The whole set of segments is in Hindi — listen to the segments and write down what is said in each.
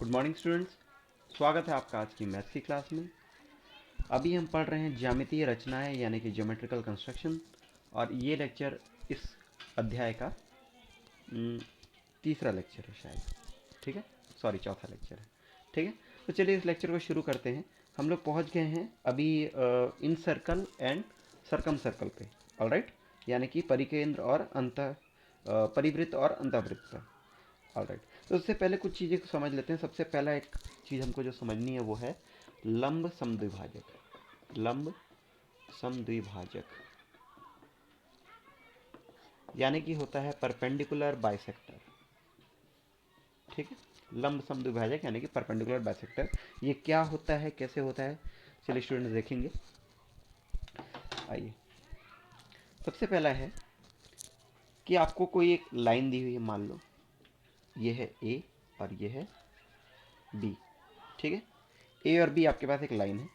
Good morning students. स्वागत है आपका आज की मैथ्स की क्लास में। अभी हम पढ़ रहे हैं ज्यामितीय रचनाएं यानी कि ज्योमेट्रिकल कंस्ट्रक्शन, और ये लेक्चर इस अध्याय का तीसरा लेक्चर है शायद। ठीक है, सॉरी चौथा लेक्चर है। ठीक है, तो चलिए इस लेक्चर को शुरू करते हैं। हम लोग पहुंच गए हैं अभी इन सर्कल एंड सरकम सर्कल पे। ऑलराइट, यानी कि परिकेंद्र और अंत परिवृत्त और अंतःवृत्त पर। ऑलराइट, तो उससे पहले कुछ चीज़ें को समझ लेते हैं। सबसे पहला एक चीज़ हमको जो समझनी है वो है लंब समद्विभाजक। लंब समद्विभाजक यानी कि होता है परपेंडिकुलर बाइसेक्टर। ठीक है, लंब समद्विभाजक यानी कि परपेंडिकुलर बाइसेक्टर। ये क्या होता है, कैसे होता है, चलिए स्टूडेंट्स देखेंगे। आइए, सबसे पहला है कि आपको कोई एक लाइन दी हुई है। मान लो ये है ए और ये है बी। ठीक है, ए और बी आपके पास एक लाइन है।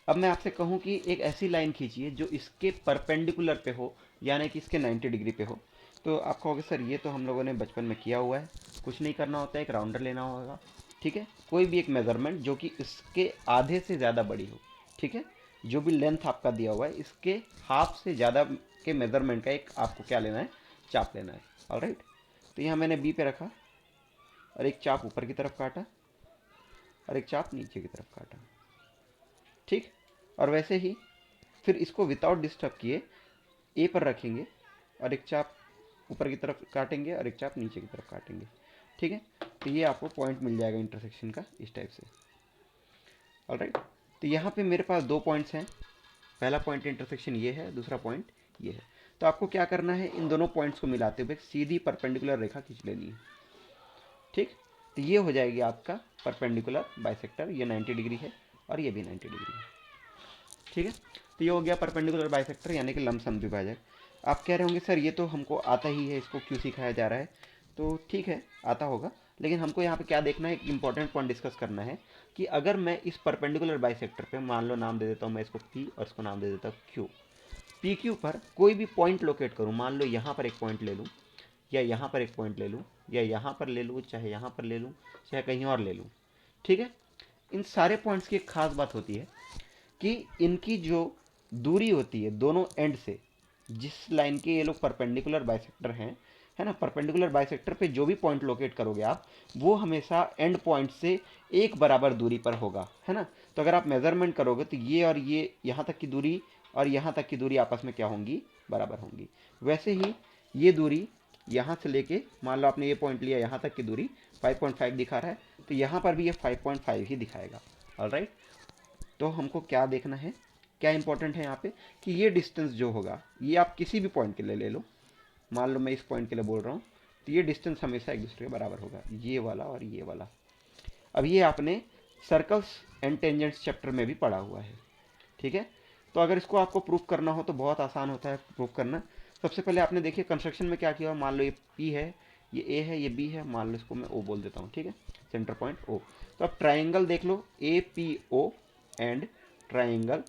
अब मैं आपसे कहूं कि एक ऐसी लाइन खींचिए जो इसके परपेंडिकुलर पे हो, यानी कि इसके 90 डिग्री पे हो। तो आप कहोगे सर ये तो हम लोगों ने बचपन में किया हुआ है, कुछ नहीं करना होता है, एक राउंडर लेना होगा। ठीक है, कोई भी एक मेजरमेंट जो कि इसके आधे से ज़्यादा बड़ी हो। ठीक है, जो भी लेंथ आपका दिया हुआ है इसके हाफ से ज़्यादा के मेजरमेंट का एक आपको क्या लेना है, चाप लेना है। ऑलराइट, तो यहाँ मैंने बी पे रखा और एक चाप ऊपर की तरफ काटा और एक चाप नीचे की तरफ काटा। ठीक, और वैसे ही फिर इसको विदाउट डिस्टर्ब किए ए पर रखेंगे और एक चाप ऊपर की तरफ काटेंगे और एक चाप नीचे की तरफ काटेंगे। ठीक है, तो ये आपको पॉइंट मिल जाएगा इंटरसेक्शन का इस टाइप से। ऑलराइट, तो यहाँ पे मेरे पास दो पॉइंट्स हैं। पहला पॉइंट इंटरसेक्शन ये है, दूसरा पॉइंट ये है। तो आपको क्या करना है, इन दोनों पॉइंट्स को मिलाते हुए सीधी परपेंडिकुलर रेखा खींच लेनी है। ठीक, तो ये हो जाएगी आपका परपेंडिकुलर बाइसेक्टर। ये 90 डिग्री है और ये भी 90 डिग्री है। ठीक है, तो ये हो गया परपेंडिकुलर बाइसेक्टर यानी कि लंब समद्विभाजक। आप कह रहे होंगे सर ये तो हमको आता ही है, इसको क्यों सिखाया जा रहा है। तो ठीक है, आता होगा, लेकिन हमको यहाँ पे क्या देखना है, एक इंपॉर्टेंट पॉइंट डिस्कस करना है कि अगर मैं इस परपेंडिकुलर बाइसेक्टर पे मान लो नाम दे देता हूँ मैं इसको पी और इसको नाम दे देता हूँ क्यू। पी क्यू पर कोई भी पॉइंट लोकेट करूँ, मान लो यहाँ पर एक पॉइंट ले लूँ या यहाँ पर एक पॉइंट ले लूँ या यहाँ पर ले लूँ, चाहे यहाँ पर ले लूँ, चाहे कहीं और ले लूँ। ठीक है, इन सारे पॉइंट्स की एक खास बात होती है कि इनकी जो दूरी होती है दोनों एंड से, जिस लाइन के ये लोग परपेंडिकुलर बाइसेक्टर हैं, है ना, परपेंडिकुलर बाइसेक्टर पे जो भी पॉइंट लोकेट करोगे आप, वो हमेशा एंड पॉइंट से एक बराबर दूरी पर होगा, है ना। तो अगर आप मेजरमेंट करोगे तो ये और ये यहाँ तक की दूरी और यहाँ तक की दूरी आपस में क्या होंगी, बराबर होंगी। वैसे ही ये दूरी यहाँ से लेके मान लो आपने ये पॉइंट लिया, यहाँ तक की दूरी 5.5 दिखा रहा है, तो यहाँ पर भी ये 5.5 ही दिखाएगा। ऑलराइट, तो हमको क्या देखना है, क्या इंपॉर्टेंट है यहाँ पे कि ये डिस्टेंस जो होगा, ये आप किसी भी पॉइंट के लिए ले लो। मान लो मैं इस पॉइंट के लिए बोल रहा हूँ, तो ये डिस्टेंस हमेशा एक दूसरे के बराबर होगा, ये वाला और ये वाला। अब ये आपने सर्कल्स एंड टेंजेंट्स चैप्टर में भी पढ़ा हुआ है। ठीक है, तो अगर इसको आपको प्रूफ करना हो तो बहुत आसान होता है प्रूफ करना। सबसे पहले आपने देखिए कंस्ट्रक्शन में क्या किया, मान लो ये पी है, ये ए है, ये बी है, मान लो इसको मैं ओ बोल देता हूँ। ठीक है, सेंटर पॉइंट ओ। तो अब ट्राइंगल देख लो, A P O and triangle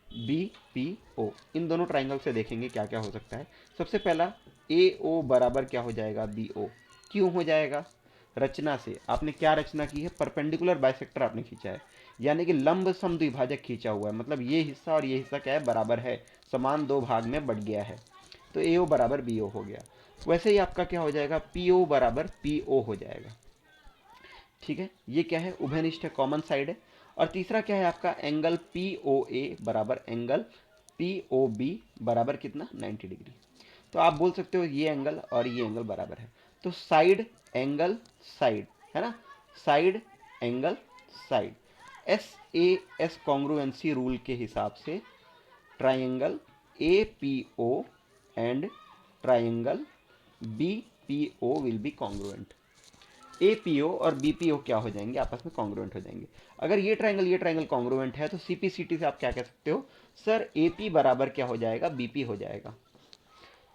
B P O. इन दोनों ट्राइंगल से देखेंगे क्या क्या हो सकता है। सबसे पहला ए ओ बराबर क्या हो जाएगा, बी ओ। क्यों हो जाएगा, रचना से आपने क्या रचना की है, परपेंडिकुलर बाइसेक्टर आपने खींचा है, यानी कि लंब समद्विभाजक खींचा हुआ है। मतलब ये हिस्सा और ये हिस्सा क्या है, बराबर है, समान दो भाग में बट गया है। तो ए ओ बराबर बी ओ हो गया। वैसे ही आपका क्या हो जाएगा, पी ओ बराबर पी ओ हो जाएगा। ठीक है, ये क्या है, उभयनिष्ठ है, कॉमन साइड है। और तीसरा क्या है आपका, एंगल पी ओ ए बराबर एंगल पी ओ बी बराबर कितना, 90 डिग्री। तो आप बोल सकते हो ये एंगल और ये एंगल बराबर है, तो साइड एंगल साइड, है ना, side angle side. S A S congruency rule के हिसाब से triangle A P O and triangle B P O will be congruent. A P O और बी पी ओ क्या हो जाएंगे, आपस में कॉन्ग्रुएंट हो जाएंगे। अगर ये ट्राइंगल कॉन्ग्रुएंट है तो सी पी सी टी से आप क्या कह सकते हो, सर ए पी बराबर क्या हो जाएगा, बी पी हो जाएगा।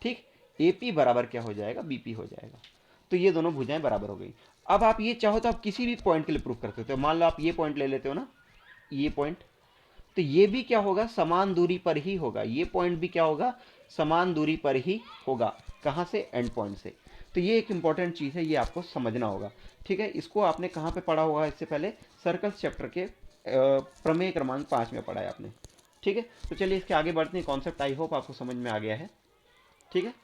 ठीक, ए पी बराबर क्या हो जाएगा, बी पी हो जाएगा। तो ये दोनों भुजाएं बराबर हो गई। अब आप ये चाहो तो आप किसी भी पॉइंट के लिए प्रूफ कर सकते हो। मान लो आप ये पॉइंट ले लेते हो ना, ये पॉइंट, तो ये भी क्या होगा, समान दूरी पर ही होगा। ये पॉइंट भी क्या होगा, समान दूरी पर ही होगा। कहां से, एंड पॉइंट से। तो ये एक इंपॉर्टेंट चीज़ है, ये आपको समझना होगा। ठीक है, इसको आपने कहाँ पे पढ़ा हुआ है इससे पहले? सर्कल्स चैप्टर के प्रमेय क्रमांक 5 में पढ़ा है आपने। ठीक है, तो चलिए इसके आगे बढ़ते हैं। कॉन्सेप्ट आई होप आपको समझ में आ गया है। ठीक है,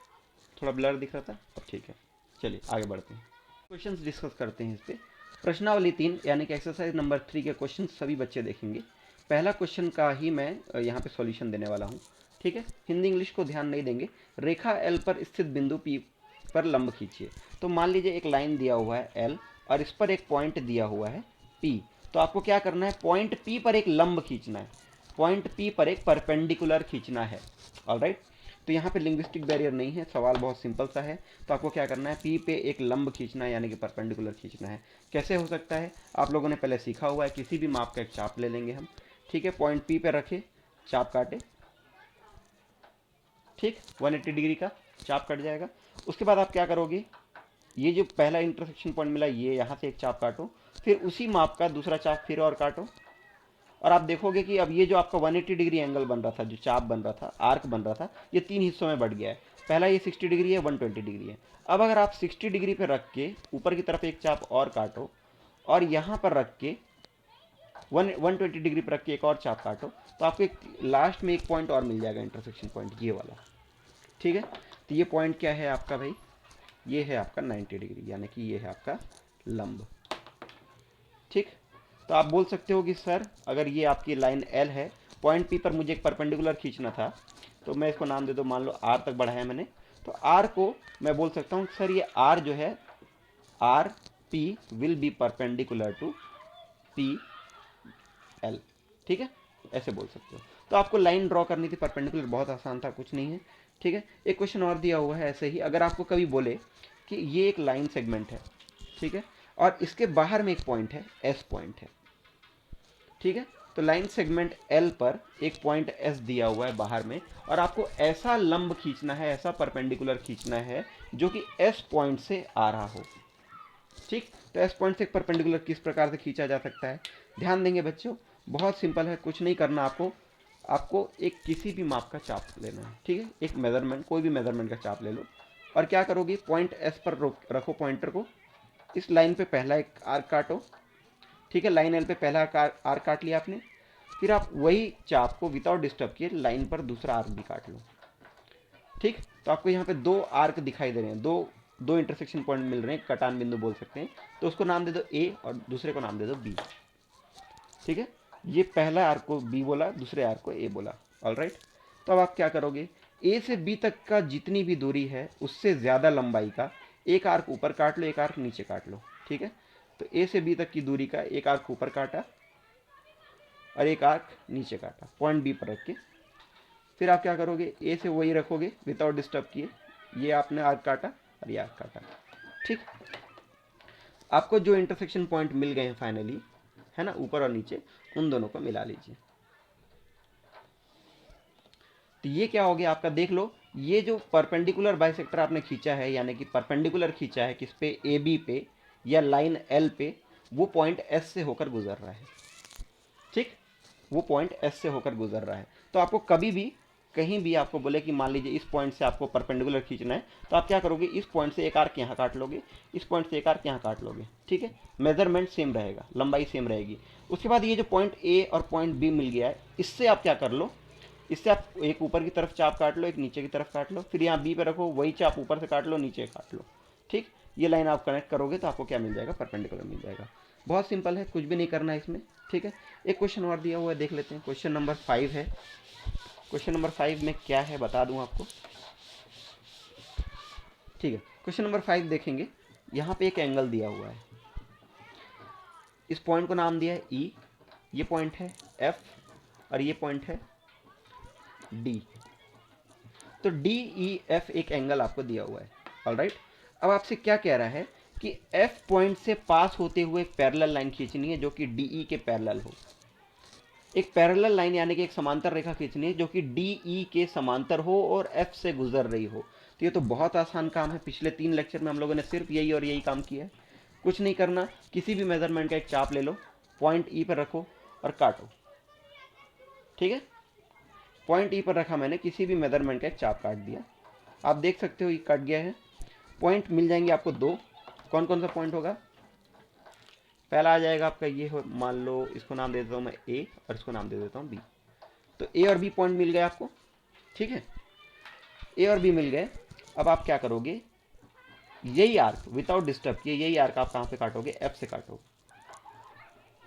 थोड़ा ब्लर दिख रहा था, अब ठीक है। चलिए आगे बढ़ते हैं, क्वेश्चंस डिस्कस करते हैं इस पे। प्रश्नावली 3 यानी कि एक्सरसाइज नंबर 3 के क्वेश्चन सभी बच्चे देखेंगे। पहला क्वेश्चन का ही मैं यहाँ पे सॉल्यूशन देने वाला हूँ। ठीक है, हिंदी इंग्लिश को ध्यान नहीं देंगे। रेखा एल पर स्थित बिंदु पी पर लंब खींचिए। तो मान लीजिए एक लाइन दिया हुआ है एल और इस पर एक पॉइंट दिया हुआ है पी। तो आपको क्या करना है? पॉइंट पी पर एक लंब खींचना है, पॉइंट पी पर एक परपेंडिकुलर खींचना है। ऑलराइट, तो यहाँ पे लिंग्विस्टिक बैरियर नहीं है, सवाल बहुत सिंपल सा है। तो आपको क्या करना है? पी पे एक लंब खींचना है यानी कि परपेंडिकुलर खींचना है। कैसे हो सकता है? आप लोगों ने पहले सीखा हुआ है, किसी भी माप का एक चाप ले लेंगे हम। ठीक है, पॉइंट पी पे रखे, चाप काटे। ठीक, 180 डिग्री का चाप कट जाएगा। उसके बाद आप क्या करोगे? ये जो पहला इंटरसेक्शन पॉइंट मिला, ये यहाँ से एक चाप काटो, फिर उसी माप का दूसरा चाप फिर और काटो। और आप देखोगे कि अब ये जो आपका 180 डिग्री एंगल बन रहा था, जो चाप बन रहा था, आर्क बन रहा था, ये 3 हिस्सों में बढ़ गया है। पहला ये 60 डिग्री है, 120 डिग्री है। अब अगर आप 60 डिग्री पे रख के ऊपर की तरफ एक चाप और काटो और यहाँ पर रख के 120 डिग्री पर रख के एक और चाप काटो, तो आपको एक लास्ट में एक पॉइंट और मिल जाएगा, इंटरसेक्शन पॉइंट, ये वाला। ठीक है, तो ये पॉइंट क्या है आपका भाई? ये है आपका 90 डिग्री, यानी कि ये है आपका लंब। ठीक, तो आप बोल सकते हो कि सर अगर ये आपकी लाइन एल है, पॉइंट पी पर मुझे एक परपेंडिकुलर खींचना था, तो मैं इसको नाम दे दो, मान लो आर तक बढ़ाया मैंने। तो आर को मैं बोल सकता हूँ सर ये आर जो है, R P will be perpendicular to P L. ठीक है, ऐसे बोल सकते हो। तो आपको लाइन ड्रॉ करनी थी परपेंडिकुलर, बहुत आसान था, कुछ नहीं है। ठीक है, एक क्वेश्चन और दिया हुआ है ऐसे ही। अगर आपको कभी बोले कि ये एक लाइन सेगमेंट है, ठीक है, और इसके बाहर में एक पॉइंट है, एस पॉइंट है। ठीक है, तो लाइन सेगमेंट एल पर एक पॉइंट एस दिया हुआ है बाहर में, और आपको ऐसा लंब खींचना है, ऐसा परपेंडिकुलर खींचना है जो कि एस पॉइंट से आ रहा हो। ठीक, तो एस पॉइंट से एक परपेंडिकुलर किस प्रकार से खींचा जा सकता है? ध्यान देंगे बच्चों, बहुत सिंपल है, कुछ नहीं करना आपको। आपको एक किसी भी माप का चाप लेना है। ठीक है, एक मेजरमेंट, कोई भी मेजरमेंट का चाप ले लो, और क्या करोगे? पॉइंट एस पर रखो पॉइंटर को। इस लाइन पे पहला एक आर्क काटो। ठीक है, लाइन एल पे पहला आर्क काट लिया आपने। फिर आप वही चाप को विदाउट डिस्टर्ब किए लाइन पर दूसरा आर्क भी काट लो। ठीक, तो आपको यहाँ पे दो आर्क दिखाई दे रहे हैं, दो इंटरसेक्शन पॉइंट मिल रहे हैं, कटान बिंदु बोल सकते हैं। तो उसको नाम दे दो ए और दूसरे को नाम दे दो बी। ठीक है, ये पहला आर्क को बी बोला, दूसरे आर्क को ए बोला। ऑलराइट, तो अब आप क्या करोगे? ए से बी तक का जितनी भी दूरी है उससे ज़्यादा लंबाई का एक आर्क ऊपर काट लो, एक आर्क नीचे काट लो। ठीक है, तो ए से बी तक की दूरी का एक आर्क ऊपर काटा और एक आर्क नीचे काटा, पॉइंट बी पर रख के। फिर आप क्या करोगे? ए से वही रखोगे विदाउट डिस्टर्ब किए, ये आपने आर्क काटा और ये आर्क काटा। ठीक, आपको जो इंटरसेक्शन पॉइंट मिल गए हैं फाइनली, है ना, ऊपर और नीचे, उन दोनों को मिला लीजिए। तो ये क्या हो गया आपका? देख लो, ये जो परपेंडिकुलर बाइसेक्टर आपने खींचा है, यानी कि परपेंडिकुलर खींचा है किस पे? ए बी पे या लाइन एल पे, वो पॉइंट एस से होकर गुजर रहा है। ठीक, वो पॉइंट एस से होकर गुजर रहा है। तो आपको कभी भी कहीं भी आपको बोले कि मान लीजिए इस पॉइंट से आपको परपेंडिकुलर खींचना है, तो आप क्या करोगे? इस पॉइंट से एक आर्क यहाँ काट लोगे, इस पॉइंट से एक आर्क यहाँ काट लोगे। ठीक है, मेजरमेंट सेम रहेगा, लंबाई सेम रहेगी। उसके बाद ये जो पॉइंट ए और पॉइंट बी मिल गया है, इससे आप क्या कर लो? इससे आप एक ऊपर की तरफ चाप काट लो, एक नीचे की तरफ काट लो, फिर यहाँ बी पे रखो, वही चाप ऊपर से काट लो, नीचे काट लो। ठीक, ये लाइन आप कनेक्ट करोगे तो आपको क्या मिल जाएगा? परपेंडिकुलर मिल जाएगा। बहुत सिंपल है, कुछ भी नहीं करना है इसमें। ठीक है, एक क्वेश्चन और दिया हुआ है, देख लेते हैं। क्वेश्चन नंबर 5 है। क्वेश्चन नंबर 5 में क्या है बता दूं आपको। ठीक है, क्वेश्चन नंबर 5 देखेंगे। यहाँ पे एक एंगल दिया हुआ है, इस पॉइंट को नाम दिया है ई, ये पॉइंट है एफ और ये पॉइंट है डी। तो डी ई एफ एक एंगल आपको दिया हुआ है। ऑलराइट, अब आपसे क्या कह रहा है कि एफ पॉइंट से पास होते हुए एक पैरेलल लाइन खींचनी है जो कि डी ई के पैरेलल हो। एक पैरेलल लाइन यानी कि एक समांतर रेखा खींचनी है जो कि डी ई के समांतर हो और एफ से गुजर रही हो। तो ये तो बहुत आसान काम है, पिछले 3 लेक्चर में हम लोगों ने सिर्फ यही और यही काम किया है। कुछ नहीं करना, किसी भी मेजरमेंट का एक चाप ले लो, पॉइंट ई पर रखो और काटो। ठीक है, पॉइंट ई पर रखा मैंने, किसी भी मेजरमेंट का एक चाप काट दिया। आप देख सकते हो ये कट गया है। पॉइंट मिल जाएंगे आपको दो। कौन कौन सा पॉइंट होगा? पहला आ जाएगा आपका ये हो, मान लो इसको नाम दे देता हूँ मैं ए और इसको नाम दे देता हूँ बी। तो ए और बी पॉइंट मिल गए आपको, ठीक है, ए और बी मिल गए। अब आप क्या करोगे, यही आर्क विदाउट डिस्टर्ब किए, यही आर्क आप कहाँ पे काटोगे? एफ से काटोगे,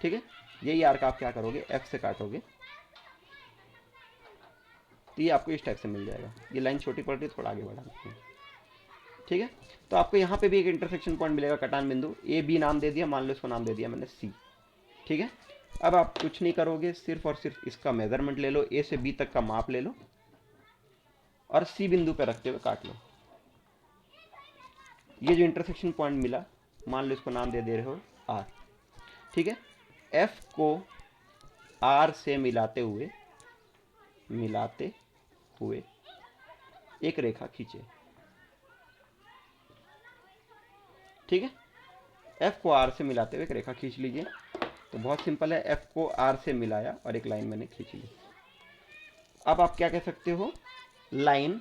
ठीक है। यही आर्क आप क्या करोगे? एफ से काटोगे, तो ये आपको इस टाइप से मिल जाएगा। ये लाइन छोटी पड़ रही है, थोड़ा आगे बढ़ा देते हैं, ठीक है। तो आपको यहाँ पे भी एक इंटरसेक्शन पॉइंट मिलेगा, कटान बिंदु। ए बी नाम दे दिया, मान लो इसको नाम दे दिया मैंने सी, ठीक है। अब आप कुछ नहीं करोगे, सिर्फ और सिर्फ इसका मेजरमेंट ले लो, ए से बी तक का माप ले लो और सी बिंदु पर रखते हुए काट लो। ये जो इंटरसेक्शन पॉइंट मिला, मान लो इसको नाम दे दे रहे हो आर, ठीक है। एफ को आर से मिलाते हुए एक रेखा खींचे, ठीक है। एफ को आर से मिलाते हुए एक रेखा खींच लीजिए। तो बहुत सिंपल है, एफ को आर से मिलाया और एक लाइन मैंने खींच ली। अब आप क्या कह सकते हो, line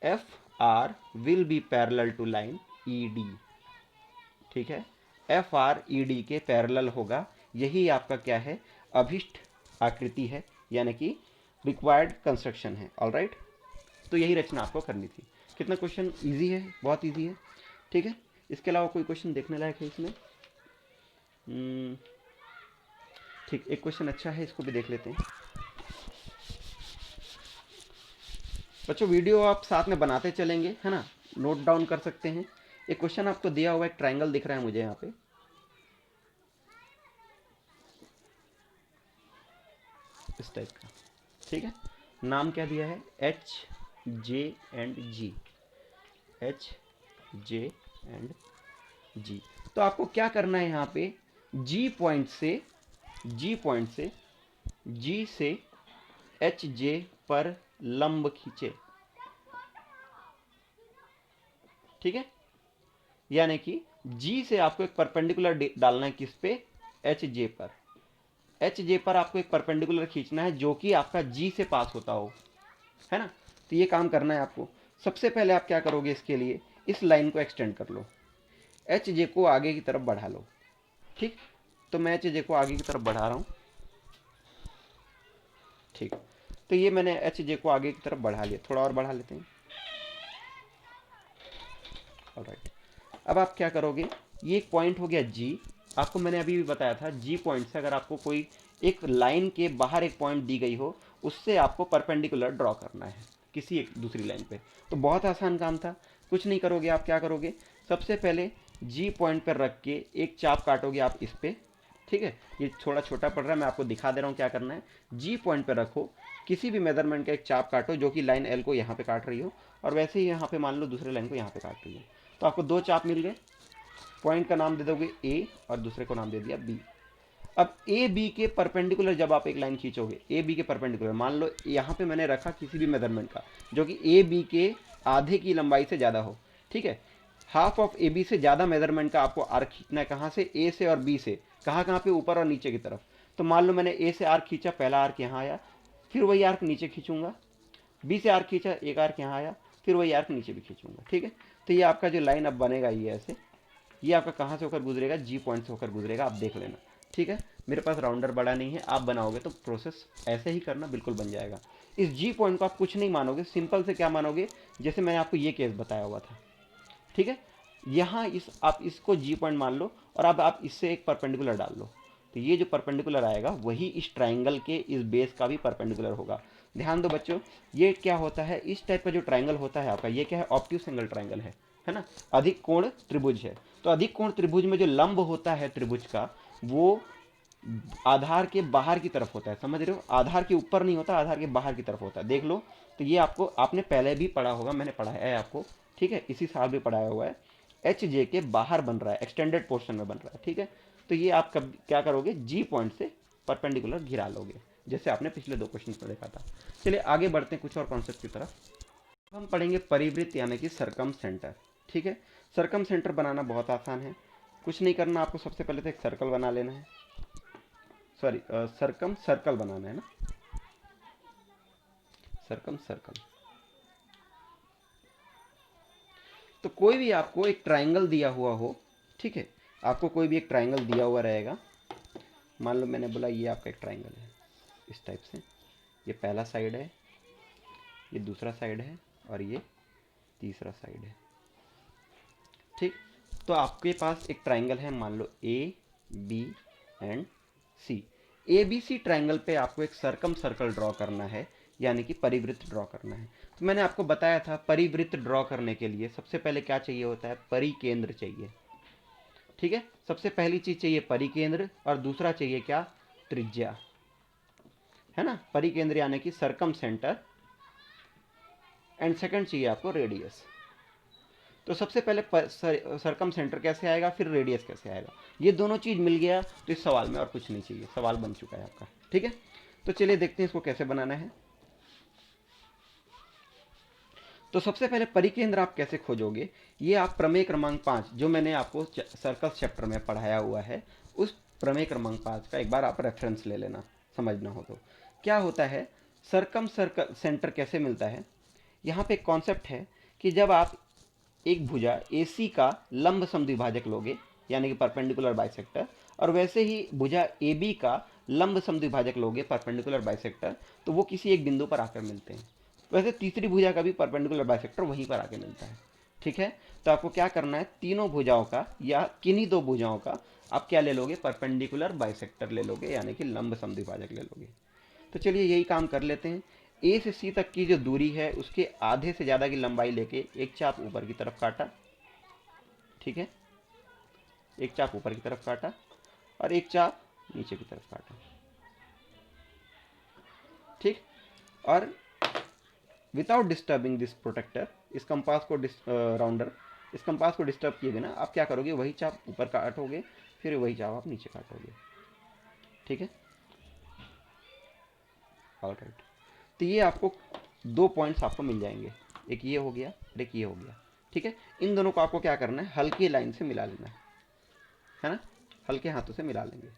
F R will be parallel to line E D, ठीक है। एफ आर ई डी के पैरेलल होगा, यही आपका क्या है? अभिष्ट आकृति है, यानी कि रिक्वायर्ड कंस्ट्रक्शन है। ऑलराइट, तो यही रचना आपको करनी थी। कितना क्वेश्चन इजी है, बहुत इजी है, ठीक है। इसके अलावा कोई क्वेश्चन देखने लायक है इसमें? ठीक, एक क्वेश्चन अच्छा है, इसको भी देख लेते हैं। बच्चों वीडियो आप साथ में बनाते चलेंगे, है ना, नोट डाउन कर सकते हैं। एक क्वेश्चन आपको दिया हुआ है, एक ट्रायंगल दिख रहा है मुझे यहाँ पे, इस टाइप का, ठीक है। नाम क्या दिया है? H J and G, H J and G. तो आपको क्या करना है यहाँ पे, जी पॉइंट से जी से एच जे पर लंब खींचे, ठीक है। यानी कि जी से आपको एक परपेंडिकुलर डालना है, किस पे? एच जे पर। एच जे पर आपको एक परपेंडिकुलर खींचना है जो कि आपका जी से पास होता हो, है ना। तो ये काम करना है आपको। सबसे पहले आप क्या करोगे, इसके लिए इस लाइन को एक्सटेंड कर लो, एच जे को आगे की तरफ बढ़ा लो, ठीक। तो मैं एच जे को आगे की तरफ बढ़ा रहा हूं, ठीक। तो ये मैंने एच जे को आगे की तरफ बढ़ा लिया, थोड़ा और बढ़ा लेते हैं। ऑलराइट, अब आप क्या करोगे, ये एक पॉइंट हो गया जी। आपको मैंने अभी भी बताया था, जी पॉइंट से अगर आपको कोई एक लाइन के बाहर एक पॉइंट दी गई हो, उससे आपको परपेंडिकुलर ड्रॉ करना है किसी एक दूसरी लाइन पे। तो बहुत आसान काम था, कुछ नहीं करोगे आप, क्या करोगे, सबसे पहले जी पॉइंट पर रख के एक चाप काटोगे आप इस पे, ठीक है। ये थोड़ा छोटा पड़ रहा है, मैं आपको दिखा दे रहा हूँ क्या करना है। जी पॉइंट पर रखो, किसी भी मेजरमेंट का एक चाप काटो जो कि लाइन एल को यहाँ पे काट रही हो, और वैसे ही यहाँ पे मान लो दूसरे लाइन को यहाँ पे काट रही हो। तो आपको दो चाप मिल गए। पॉइंट का नाम दे दोगे ए और दूसरे को नाम दे दिया बी। अब ए बी के परपेंडिकुलर जब आप एक लाइन खींचोगे, ए बी के परपेंडिकुलर, मान लो यहाँ पे मैंने रखा किसी भी मेजरमेंट का जो कि ए बी के आधे की लंबाई से ज़्यादा हो, ठीक है। हाफ ऑफ ए बी से ज़्यादा मेजरमेंट का आपको आर्क खींचना है, कहाँ से? ए से और बी से। कहाँ कहाँ पे? ऊपर और नीचे की तरफ। तो मान लो मैंने ए से आर्क खींचा, पहला आर्क यहाँ आया, फिर वही आर्क नीचे खींचूंगा। बी से आर्क खींचा, एक आर्क यहाँ आया, फिर वही आर्क नीचे भी खींचूंगा, ठीक है। तो ये आपका जो लाइन अब बनेगा ये ऐसे, ये आपका कहाँ से होकर गुजरेगा? जी पॉइंट से होकर गुजरेगा, आप देख लेना, ठीक है। मेरे पास राउंडर बड़ा नहीं है, आप बनाओगे तो प्रोसेस ऐसे ही करना, बिल्कुल बन जाएगा। इस जी पॉइंट को आप कुछ नहीं मानोगे, सिंपल से क्या मानोगे, जैसे मैंने आपको ये केस बताया हुआ था, ठीक है। यहाँ इस आप इसको जी पॉइंट मान लो, और अब आप इससे एक परपेंडिकुलर डाल लो, तो ये जो परपेंडिकुलर आएगा वही इस ट्राइंगल के इस बेस का भी परपेंडिकुलर होगा। ध्यान दो बच्चों, ये क्या होता है, इस टाइप का जो ट्राइंगल होता है आपका, ये क्या है? ऑब्ट्यूस एंगल ट्राइंगल है ना, अधिक कोण त्रिभुज है। तो अधिक कोण त्रिभुज में जो लंब होता है त्रिभुज का, वो आधार के बाहर की तरफ होता है, समझ रहे हो? आधार के ऊपर नहीं होता, आधार के बाहर की तरफ होता है, देख लो। तो ये आपको, आपने पहले भी पढ़ा होगा, मैंने पढ़ाया है आपको, ठीक है, इसी साल भी पढ़ाया हुआ है। एच जे के बाहर बन रहा है, एक्सटेंडेड पोर्शन में बन रहा है, ठीक है। तो ये आप कब क्या करोगे, जी पॉइंट से परपेंडिकुलर घिरा लोगे, जैसे आपने पिछले दो क्वेश्चन में देखा था। चलिए आगे बढ़ते हैं कुछ और कॉन्सेप्ट की तरफ। हम पढ़ेंगे परिवृत्त यानी कि सरकम सेंटर, ठीक है। सरकम सेंटर बनाना बहुत आसान है, कुछ नहीं करना आपको, सबसे पहले तो एक सर्कल बना लेना है, सॉरी सरकम सर्कल बनाना है ना, सरकम सर्कल। तो कोई भी आपको एक ट्राइंगल दिया हुआ हो, ठीक है, आपको कोई भी एक ट्राइंगल दिया हुआ रहेगा। मान लो मैंने बोला ये आपका एक ट्राइंगल है इस टाइप से, ये पहला साइड है, ये दूसरा साइड है और ये तीसरा साइड है, ठीक। तो आपके पास एक ट्राइंगल है, मान लो A B and C. A B C triangle पे आपको एक सरकम सर्कल ड्रॉ करना है, यानी कि परिवृत्त ड्रॉ करना है। तो मैंने आपको बताया था परिवृत्त ड्रॉ करने के लिए सबसे पहले क्या चाहिए होता है, परिकेंद्र चाहिए, ठीक है। सबसे पहली चीज चाहिए परिकेंद्र और दूसरा चाहिए क्या, त्रिज्या, है ना। परिकेंद्र यानी कि सरकम सेंटर एंड सेकंड चाहिए आपको रेडियस। तो सबसे पहले सरकम सेंटर कैसे आएगा, फिर रेडियस कैसे आएगा, ये दोनों चीज मिल गया तो इस सवाल में और कुछ नहीं चाहिए, सवाल बन चुका है आपका, ठीक है। तो चलिए देखते हैं इसको कैसे बनाना है। तो सबसे पहले परिकेंद्र आप कैसे खोजोगे, ये आप प्रमेय क्रमांक 5 जो मैंने आपको सर्कल चैप्टर में पढ़ाया हुआ है, उस प्रमेय क्रमांक 5 का एक बार आप रेफरेंस ले लेना, समझना हो तो। क्या होता है, सरकम सर्कल सेंटर कैसे मिलता है, यहाँ पे एक कॉन्सेप्ट है कि जब आप एक भुजा AC का लंब समद्विभाजक लोगे, यानी कि परपेंडिकुलर बाइसेक्टर, और वैसे ही भुजा AB का लंब समद्विभाजक लोगे, परपेंडिकुलर बाइसेक्टर, तो वो किसी एक बिंदु पर आकर मिलते हैं। वैसे तीसरी भुजा का भी परपेंडिकुलर बाइसेक्टर वहीं पर आके मिलता है, ठीक है। तो आपको क्या करना है, तीनों भुजाओं का या किन्हीं दो भुजाओं का आप क्या ले लोगे, परपेंडिकुलर बाइसेक्टर ले लोगे, यानी कि लंब समद्विभाजक ले लोगे। तो चलिए यही काम कर लेते हैं। A से C तक की जो दूरी है उसके आधे से ज़्यादा की लंबाई लेके एक चाप ऊपर की तरफ काटा, ठीक है, एक चाप ऊपर की तरफ काटा और एक चाप नीचे की तरफ काटा, ठीक। और विदाउट डिस्टर्बिंग दिस प्रोटेक्टर, इस कंपास को राउंडर, इस कंपास को डिस्टर्ब किए बिना आप क्या करोगे, वही चाप ऊपर काटोगे, फिर वही चाप आप नीचे काटोगे, ठीक है। ऑलराइट, तो ये आपको दो पॉइंट्स आपको मिल जाएंगे, एक ये हो गया और एक ये हो गया, ठीक है। इन दोनों को आपको क्या करना है, हल्की लाइन से मिला लेना है ना, हल्के हाथों से मिला लेंगे।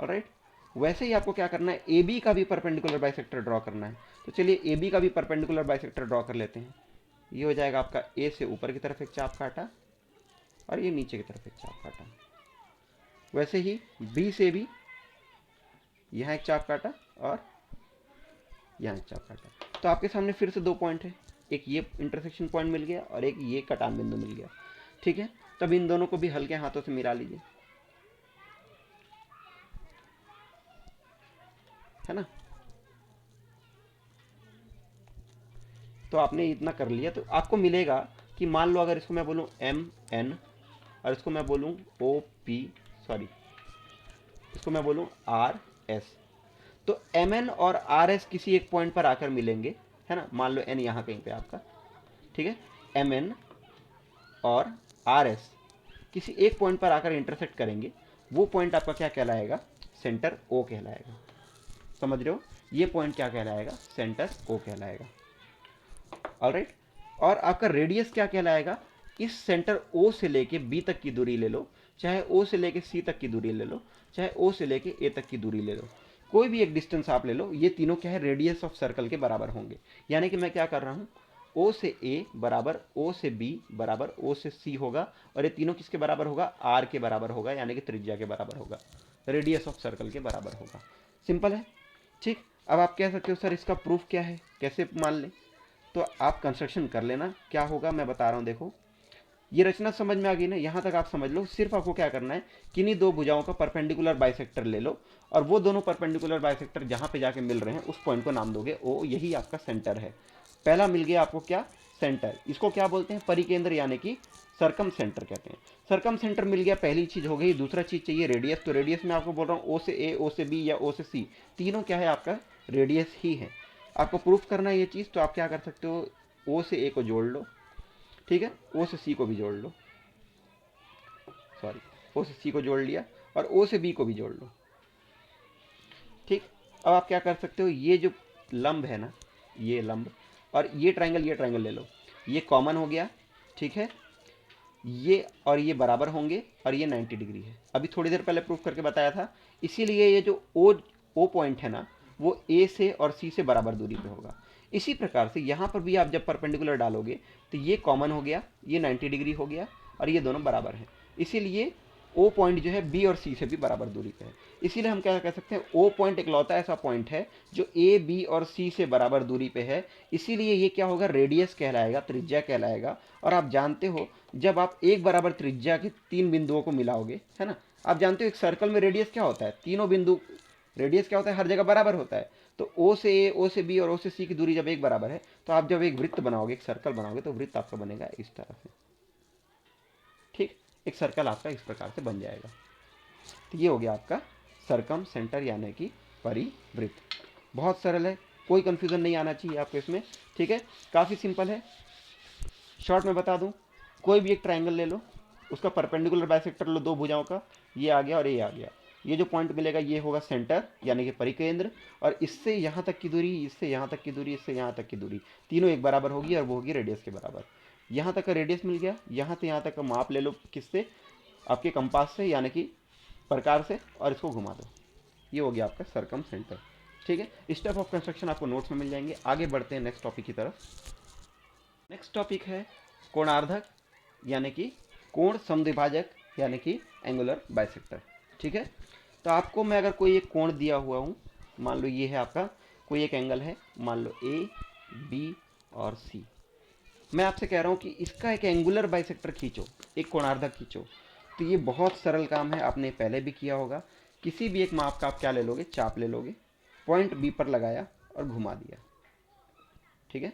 ऑलराइट, वैसे ही आपको क्या करना है, ए बी का भी परपेंडिकुलर बाइसेक्टर ड्रॉ करना है। तो चलिए ए बी का भी परपेंडिकुलर बाइसेक्टर ड्रॉ कर लेते हैं। ये हो जाएगा आपका ए से ऊपर की तरफ एक चाप काटा और ये नीचे की तरफ एक चाप काटा। वैसे ही बी से भी यहाँ एक चाप काटा और यहाँ एक चाप काटा। तो आपके सामने फिर से दो पॉइंट है, एक ये इंटरसेक्शन पॉइंट मिल गया और एक ये कटान बिंदु मिल गया, ठीक है। तब इन दोनों को भी हल्के हाथों से मिला लीजिए, है ना। तो आपने इतना कर लिया तो आपको मिलेगा कि मान लो अगर इसको मैं बोलूँ MN और इसको मैं बोलूँ OP, सॉरी इसको मैं बोलूँ RS, तो MN और RS किसी एक पॉइंट पर आकर मिलेंगे, है ना। मान लो N यहाँ कहीं पे आपका, ठीक है, MN और RS किसी एक पॉइंट पर आकर इंटरसेक्ट करेंगे, वो पॉइंट आपका क्या कहलाएगा, सेंटर O कहलाएगा। समझ रहे हो, ये पॉइंट क्या कहलाएगा, सेंटर O कहलाएगा। ऑलराइट, और आपका रेडियस क्या कहलाएगा, इस सेंटर O से लेके B तक की दूरी ले लो, चाहे O से लेके C तक की दूरी ले लो, चाहे O से लेके A तक की दूरी ले लो, कोई भी एक डिस्टेंस आप ले लो, ये तीनों क्या है, रेडियस ऑफ सर्कल के बराबर होंगे। यानी कि मैं क्या कर रहा हूँ, O से A बराबर O से B बराबर O से C होगा, और ये तीनों किसके बराबर होगा, R के बराबर होगा, यानी कि त्रिज्या के बराबर होगा, रेडियस ऑफ सर्कल के बराबर होगा। सिंपल है, ठीक। अब आप कह सकते हो सर इसका प्रूफ क्या है, कैसे मान लें, तो आप कंस्ट्रक्शन कर लेना, क्या होगा मैं बता रहा हूँ। देखो ये रचना समझ में आ गई ना, यहाँ तक आप समझ लो। सिर्फ आपको क्या करना है, किन्हीं दो भुजाओं का परपेंडिकुलर बाइसेक्टर ले लो और वो दोनों परपेंडिकुलर बाइसेक्टर जहाँ पे जाके मिल रहे हैं उस पॉइंट को नाम दोगे O, यही आपका सेंटर है। पहला मिल गया आपको क्या, सेंटर, इसको क्या बोलते हैं, परिकेंद्र, यानी कि सरकम सेंटर कहते हैं। सरकम सेंटर मिल गया, पहली चीज हो गई। दूसरा चीज चाहिए रेडियस, तो रेडियस में आपको बोल रहा हूँ O से A, O से B या O से C, तीनों क्या है आपका रेडियस ही है। आपको प्रूफ करना है ये चीज़, तो आप क्या कर सकते हो, O से A को जोड़ लो, ठीक है, O से C को भी जोड़ लो, सॉरी O से C को जोड़ लिया और O से B को भी जोड़ लो, ठीक। अब आप क्या कर सकते हो, ये जो लंब है ना, ये लंब और ये ट्राइंगल ले लो, ये कॉमन हो गया, ठीक है, ये और ये बराबर होंगे और ये 90 डिग्री है। अभी थोड़ी देर पहले प्रूफ करके बताया था, इसीलिए ये जो ओ पॉइंट है ना, वो A से और C से बराबर दूरी पे होगा। इसी प्रकार से यहाँ पर भी आप जब परपेंडिकुलर डालोगे तो ये कॉमन हो गया, ये 90 डिग्री हो गया और ये दोनों बराबर हैं। इसीलिए ओ पॉइंट जो है बी और सी से भी बराबर दूरी पे है। इसीलिए हम क्या कह सकते हैं, ओ पॉइंट इकलौता ऐसा पॉइंट है जो ए बी और सी से बराबर दूरी पे है। इसीलिए ये क्या होगा, रेडियस कहलाएगा, त्रिज्या कहलाएगा। और आप जानते हो जब आप एक बराबर त्रिज्या के तीन बिंदुओं को मिलाओगे, है ना, आप जानते हो एक सर्कल में रेडियस क्या होता है, तीनों बिंदु रेडियस क्या होता है, हर जगह बराबर होता है। तो ओ से ए, ओ से बी और ओ से सी की दूरी जब एक बराबर है तो आप जब एक वृत्त बनाओगे, एक सर्कल बनाओगे, तो वृत्त आपका बनेगा इस तरह से। ठीक, एक सर्कल आपका इस प्रकार से बन जाएगा। तो ये हो गया आपका सरकम सेंटर यानी कि परिवृत्त। बहुत सरल है, कोई कंफ्यूजन नहीं आना चाहिए आपको इसमें। ठीक है, काफ़ी सिंपल है। शॉर्ट में बता दूं, कोई भी एक ट्राइंगल ले लो, उसका परपेंडिकुलर बाइसेक्टर लो दो भुजाओं का, ये आ गया और ये आ गया। ये जो पॉइंट मिलेगा ये होगा सेंटर यानी कि परिकेंद्र, और इससे यहाँ तक की दूरी, इससे यहाँ तक की दूरी, इससे यहाँ तक की दूरी, तीनों एक बराबर होगी और वो होगी रेडियस के बराबर। यहाँ तक का रेडियस मिल गया, यहाँ से यहाँ तक का माप ले लो किससे, आपके कंपास से यानी कि प्रकार से, और इसको घुमा दो। ये हो गया आपका सरकम सेंटर। ठीक है, स्टेप ऑफ कंस्ट्रक्शन आपको नोट्स में मिल जाएंगे। आगे बढ़ते हैं नेक्स्ट टॉपिक की तरफ। नेक्स्ट टॉपिक है कोणार्धक यानी कि कोण समद्विभाजक यानी कि एंगुलर बाइसेक्टर। ठीक है, तो आपको मैं अगर कोई एक कोण दिया हुआ हूँ, मान लो ये है आपका कोई एक एंगल है, मान लो ए बी और सी, मैं आपसे कह रहा हूँ कि इसका एक एंगुलर बाइसेक्टर खींचो, एक कोणार्धक खींचो। तो ये बहुत सरल काम है, आपने पहले भी किया होगा। किसी भी एक माप का आप क्या ले लोगे, चाप ले लोगे, पॉइंट बी पर लगाया और घुमा दिया। ठीक है,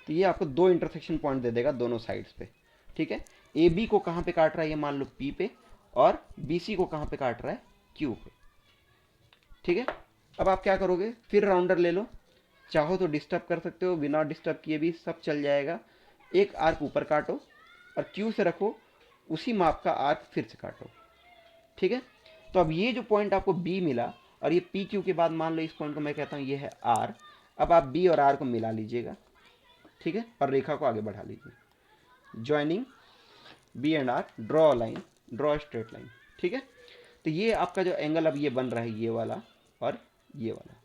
तो ये आपको दो इंटरसेक्शन पॉइंट दे देगा दोनों साइड्स पे। ठीक है, ए बी को कहाँ पे काट रहा है, ये मान लो पी पे, और बी सी को कहाँ पे काट रहा है, क्यू पे। ठीक है, अब आप क्या करोगे, फिर राउंडर ले लो, चाहो तो डिस्टर्ब कर सकते हो, बिना डिस्टर्ब किए भी सब चल जाएगा। एक आर्क ऊपर काटो और क्यू से रखो, उसी माप का आर्क फिर से काटो। ठीक है, तो अब ये जो पॉइंट आपको बी मिला, और ये पी क्यू के बाद मान लो इस पॉइंट को मैं कहता हूँ ये है आर। अब आप बी और आर को मिला लीजिएगा। ठीक है, और रेखा को आगे बढ़ा लीजिए। Joining B and R, draw line, draw straight line. ठीक है, तो ये आपका जो एंगल अब ये बन रहा है, ये वाला और ये वाला।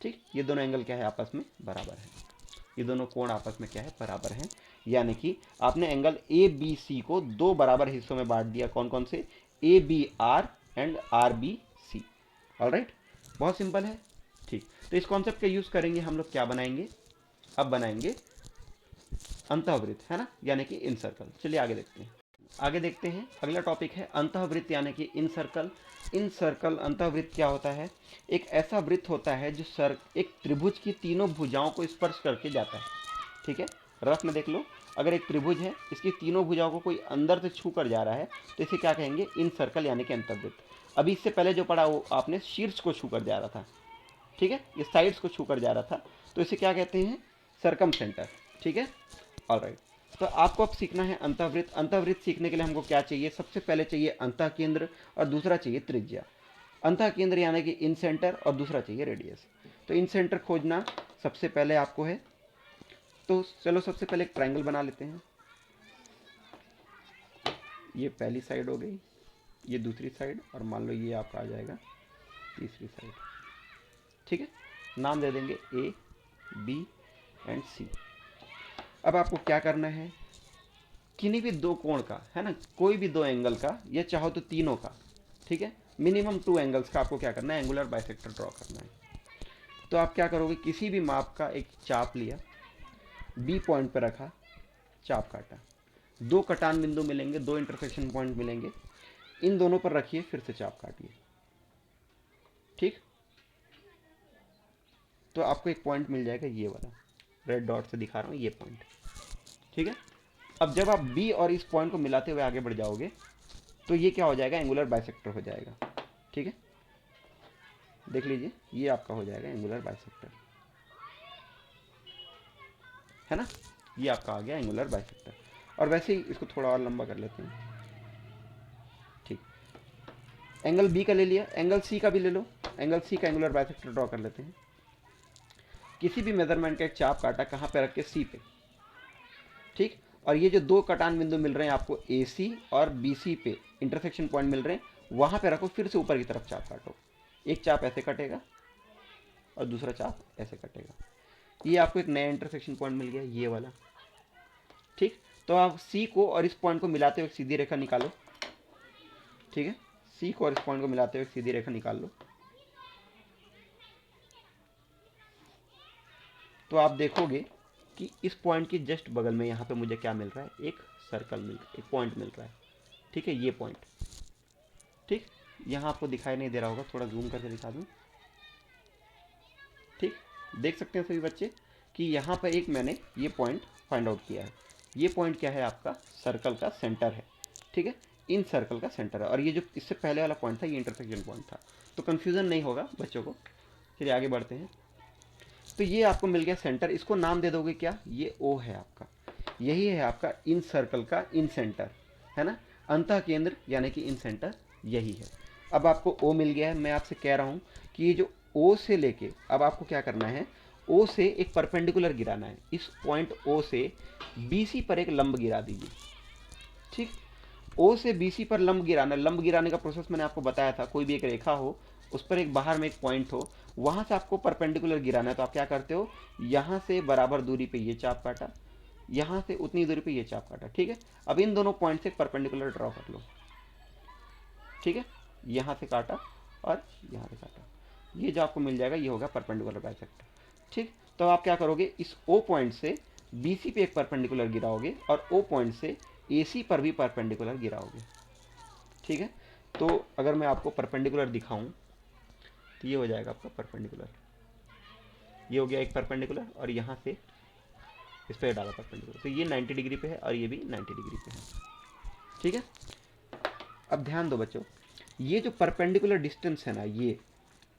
ठीक, ये दोनों एंगल क्या है, आपस में बराबर है। ये दोनों कोण आपस में क्या है, बराबर हैं। यानी कि आपने एंगल ए बी सी को दो बराबर हिस्सों में बांट दिया। कौन कौन से, A B R and R B C. Alright, बहुत सिंपल है। ठीक, तो इस कॉन्सेप्ट का यूज करेंगे हम लोग, क्या बनाएंगे, अब बनाएंगे अंतःवृत्त, है ना, यानी कि इन सर्कल। चलिए आगे देखते हैं। आगे देखते हैं, अगला टॉपिक है अंतःवृत्त यानी कि इन सर्कल। इन सर्कल अंतःवृत्त क्या होता है, एक ऐसा वृत्त होता है जो एक त्रिभुज की तीनों भुजाओं को स्पर्श करके जाता है। ठीक है, रफ में देख लो, अगर एक त्रिभुज है, इसकी तीनों भुजाओं को कोई अंदर से छू कर जा रहा है, तो इसे क्या कहेंगे, इन सर्कल यानी कि अंतःवृत्त। अभी इससे पहले जो पढ़ा वो आपने शीर्ष को छू कर जा रहा था। ठीक है, ये साइड्स को छू कर जा रहा था, तो इसे क्या कहते हैं, सरकम सेंटर। ठीक है, ऑलराइट, तो आपको अब सीखना है अंतःवृत्त। अंतःवृत्त सीखने के लिए हमको क्या चाहिए, सबसे पहले चाहिए अंतः केंद्र और दूसरा चाहिए त्रिज्या। अंतः केंद्र यानी कि इन सेंटर, और दूसरा चाहिए रेडियस। तो इन सेंटर खोजना सबसे पहले आपको है, तो चलो सबसे पहले एक ट्रायंगल बना लेते हैं। ये पहली साइड हो गई, ये दूसरी साइड, और मान लो ये आपका आ जाएगा तीसरी साइड। ठीक है, नाम दे देंगे ए बी एंड सी। अब आपको क्या करना है, किन्हीं भी दो कोण का, है ना, कोई भी दो एंगल का, या चाहो तो तीनों का, ठीक है, मिनिमम 2 एंगल्स का आपको क्या करना है, एंगुलर बाइसेक्टर ड्रॉ करना है। तो आप क्या करोगे, किसी भी माप का एक चाप लिया, बी पॉइंट पर रखा, चाप काटा, दो कटान बिंदु मिलेंगे, दो इंटरसेक्शन पॉइंट मिलेंगे, इन दोनों पर रखिए, फिर से चाप काटिए। ठीक, तो आपको एक पॉइंट मिल जाएगा, ये वाला रेड डॉट से दिखा रहा हूँ, ये पॉइंट। ठीक है, अब जब आप बी और इस पॉइंट को मिलाते हुए आगे बढ़ जाओगे, तो ये क्या हो जाएगा, एंगुलर बाइसेक्टर हो जाएगा। ठीक है, देख लीजिए, ये आपका हो जाएगा एंगुलर बाइसेक्टर, है ना, ये आपका आ गया एंगुलर बाइसेक्टर। और वैसे ही इसको थोड़ा और लंबा कर लेते हैं। ठीक, एंगल बी का ले लिया, एंगल सी का भी ले लो, एंगल सी का एंगुलर बाइसेक्टर ड्रॉ कर लेते हैं। किसी भी मेजरमेंट का एक चाप काटा, कहाँ पे रख के, सी पे। ठीक, और ये जो दो कटान बिंदु मिल रहे हैं आपको ए सी और बी सी पे, इंटरसेक्शन पॉइंट मिल रहे हैं, वहां पे रखो, फिर से ऊपर की तरफ चाप काटो। एक चाप ऐसे कटेगा, और दूसरा चाप ऐसे कटेगा। ये आपको एक नया इंटरसेक्शन पॉइंट मिल गया, ये वाला। ठीक, तो आप सी को और इस पॉइंट को मिलाते हुए सीधी रेखा निकालो। ठीक है, सी को और इस पॉइंट को मिलाते हुए सीधी रेखा निकाल लो। तो आप देखोगे कि इस पॉइंट के जस्ट बगल में यहाँ पे मुझे क्या मिल रहा है, एक सर्कल मिल रहा है, एक पॉइंट मिल रहा है। ठीक है, ये पॉइंट। ठीक, यहाँ आपको दिखाई नहीं दे रहा होगा, थोड़ा जूम करके दिखा दूँ। ठीक, देख सकते हैं सभी बच्चे कि यहाँ पर एक मैंने ये पॉइंट फाइंड आउट किया है। ये पॉइंट क्या है, आपका सर्कल का सेंटर है। ठीक है, इन सर्कल का सेंटर है। और ये जो इससे पहले वाला पॉइंट था, ये इंटरसेक्शन पॉइंट था। तो कन्फ्यूज़न नहीं होगा बच्चों को। चलिए आगे बढ़ते हैं। तो ये आपको मिल गया सेंटर, इसको नाम दे दोगे क्या, ये ओ है आपका। यही है आपका इन सर्कल का इन सेंटर, है ना, अंतः केंद्र यानी कि इन सेंटर यही है। अब आपको ओ मिल गया है। मैं आपसे कह रहा हूँ कि ये जो ओ से लेके, अब आपको क्या करना है, ओ से एक परपेंडिकुलर गिराना है। इस पॉइंट ओ से बीसी पर एक लंब गिरा दीजिए। ठीक, ओ से बीसी पर लंब गिराना। लंब गिराने का प्रोसेस मैंने आपको बताया था, कोई भी एक रेखा हो, उस पर एक बाहर में एक पॉइंट हो, वहां से आपको परपेंडिकुलर गिराना है। तो आप क्या करते हो, यहां से बराबर दूरी पे ये चाप काटा, यहां से उतनी दूरी पे ये चाप काटा। ठीक है, अब इन दोनों पॉइंट से परपेंडिकुलर ड्रॉ कर लो। ठीक है, यहां से काटा और यहां से काटा, ये जो आपको मिल जाएगा ये होगा परपेंडिकुलर बाइसेक्टर। ठीक, तो आप क्या करोगे, इस ओ पॉइंट से बीसी पे एक परपेंडिकुलर गिराओगे और ओ पॉइंट से एसी पर भी परपेंडिकुलर गिराओगे। ठीक है, तो अगर मैं आपको परपेंडिकुलर दिखाऊं तो ये हो जाएगा आपका परपेंडिकुलर, ये हो गया एक परपेंडिकुलर, और यहाँ से इस पर डाला परपेंडिकुलर, तो ये 90 डिग्री पे है और ये भी 90 डिग्री पे है। ठीक है, अब ध्यान दो बच्चों, ये जो परपेंडिकुलर डिस्टेंस है ना,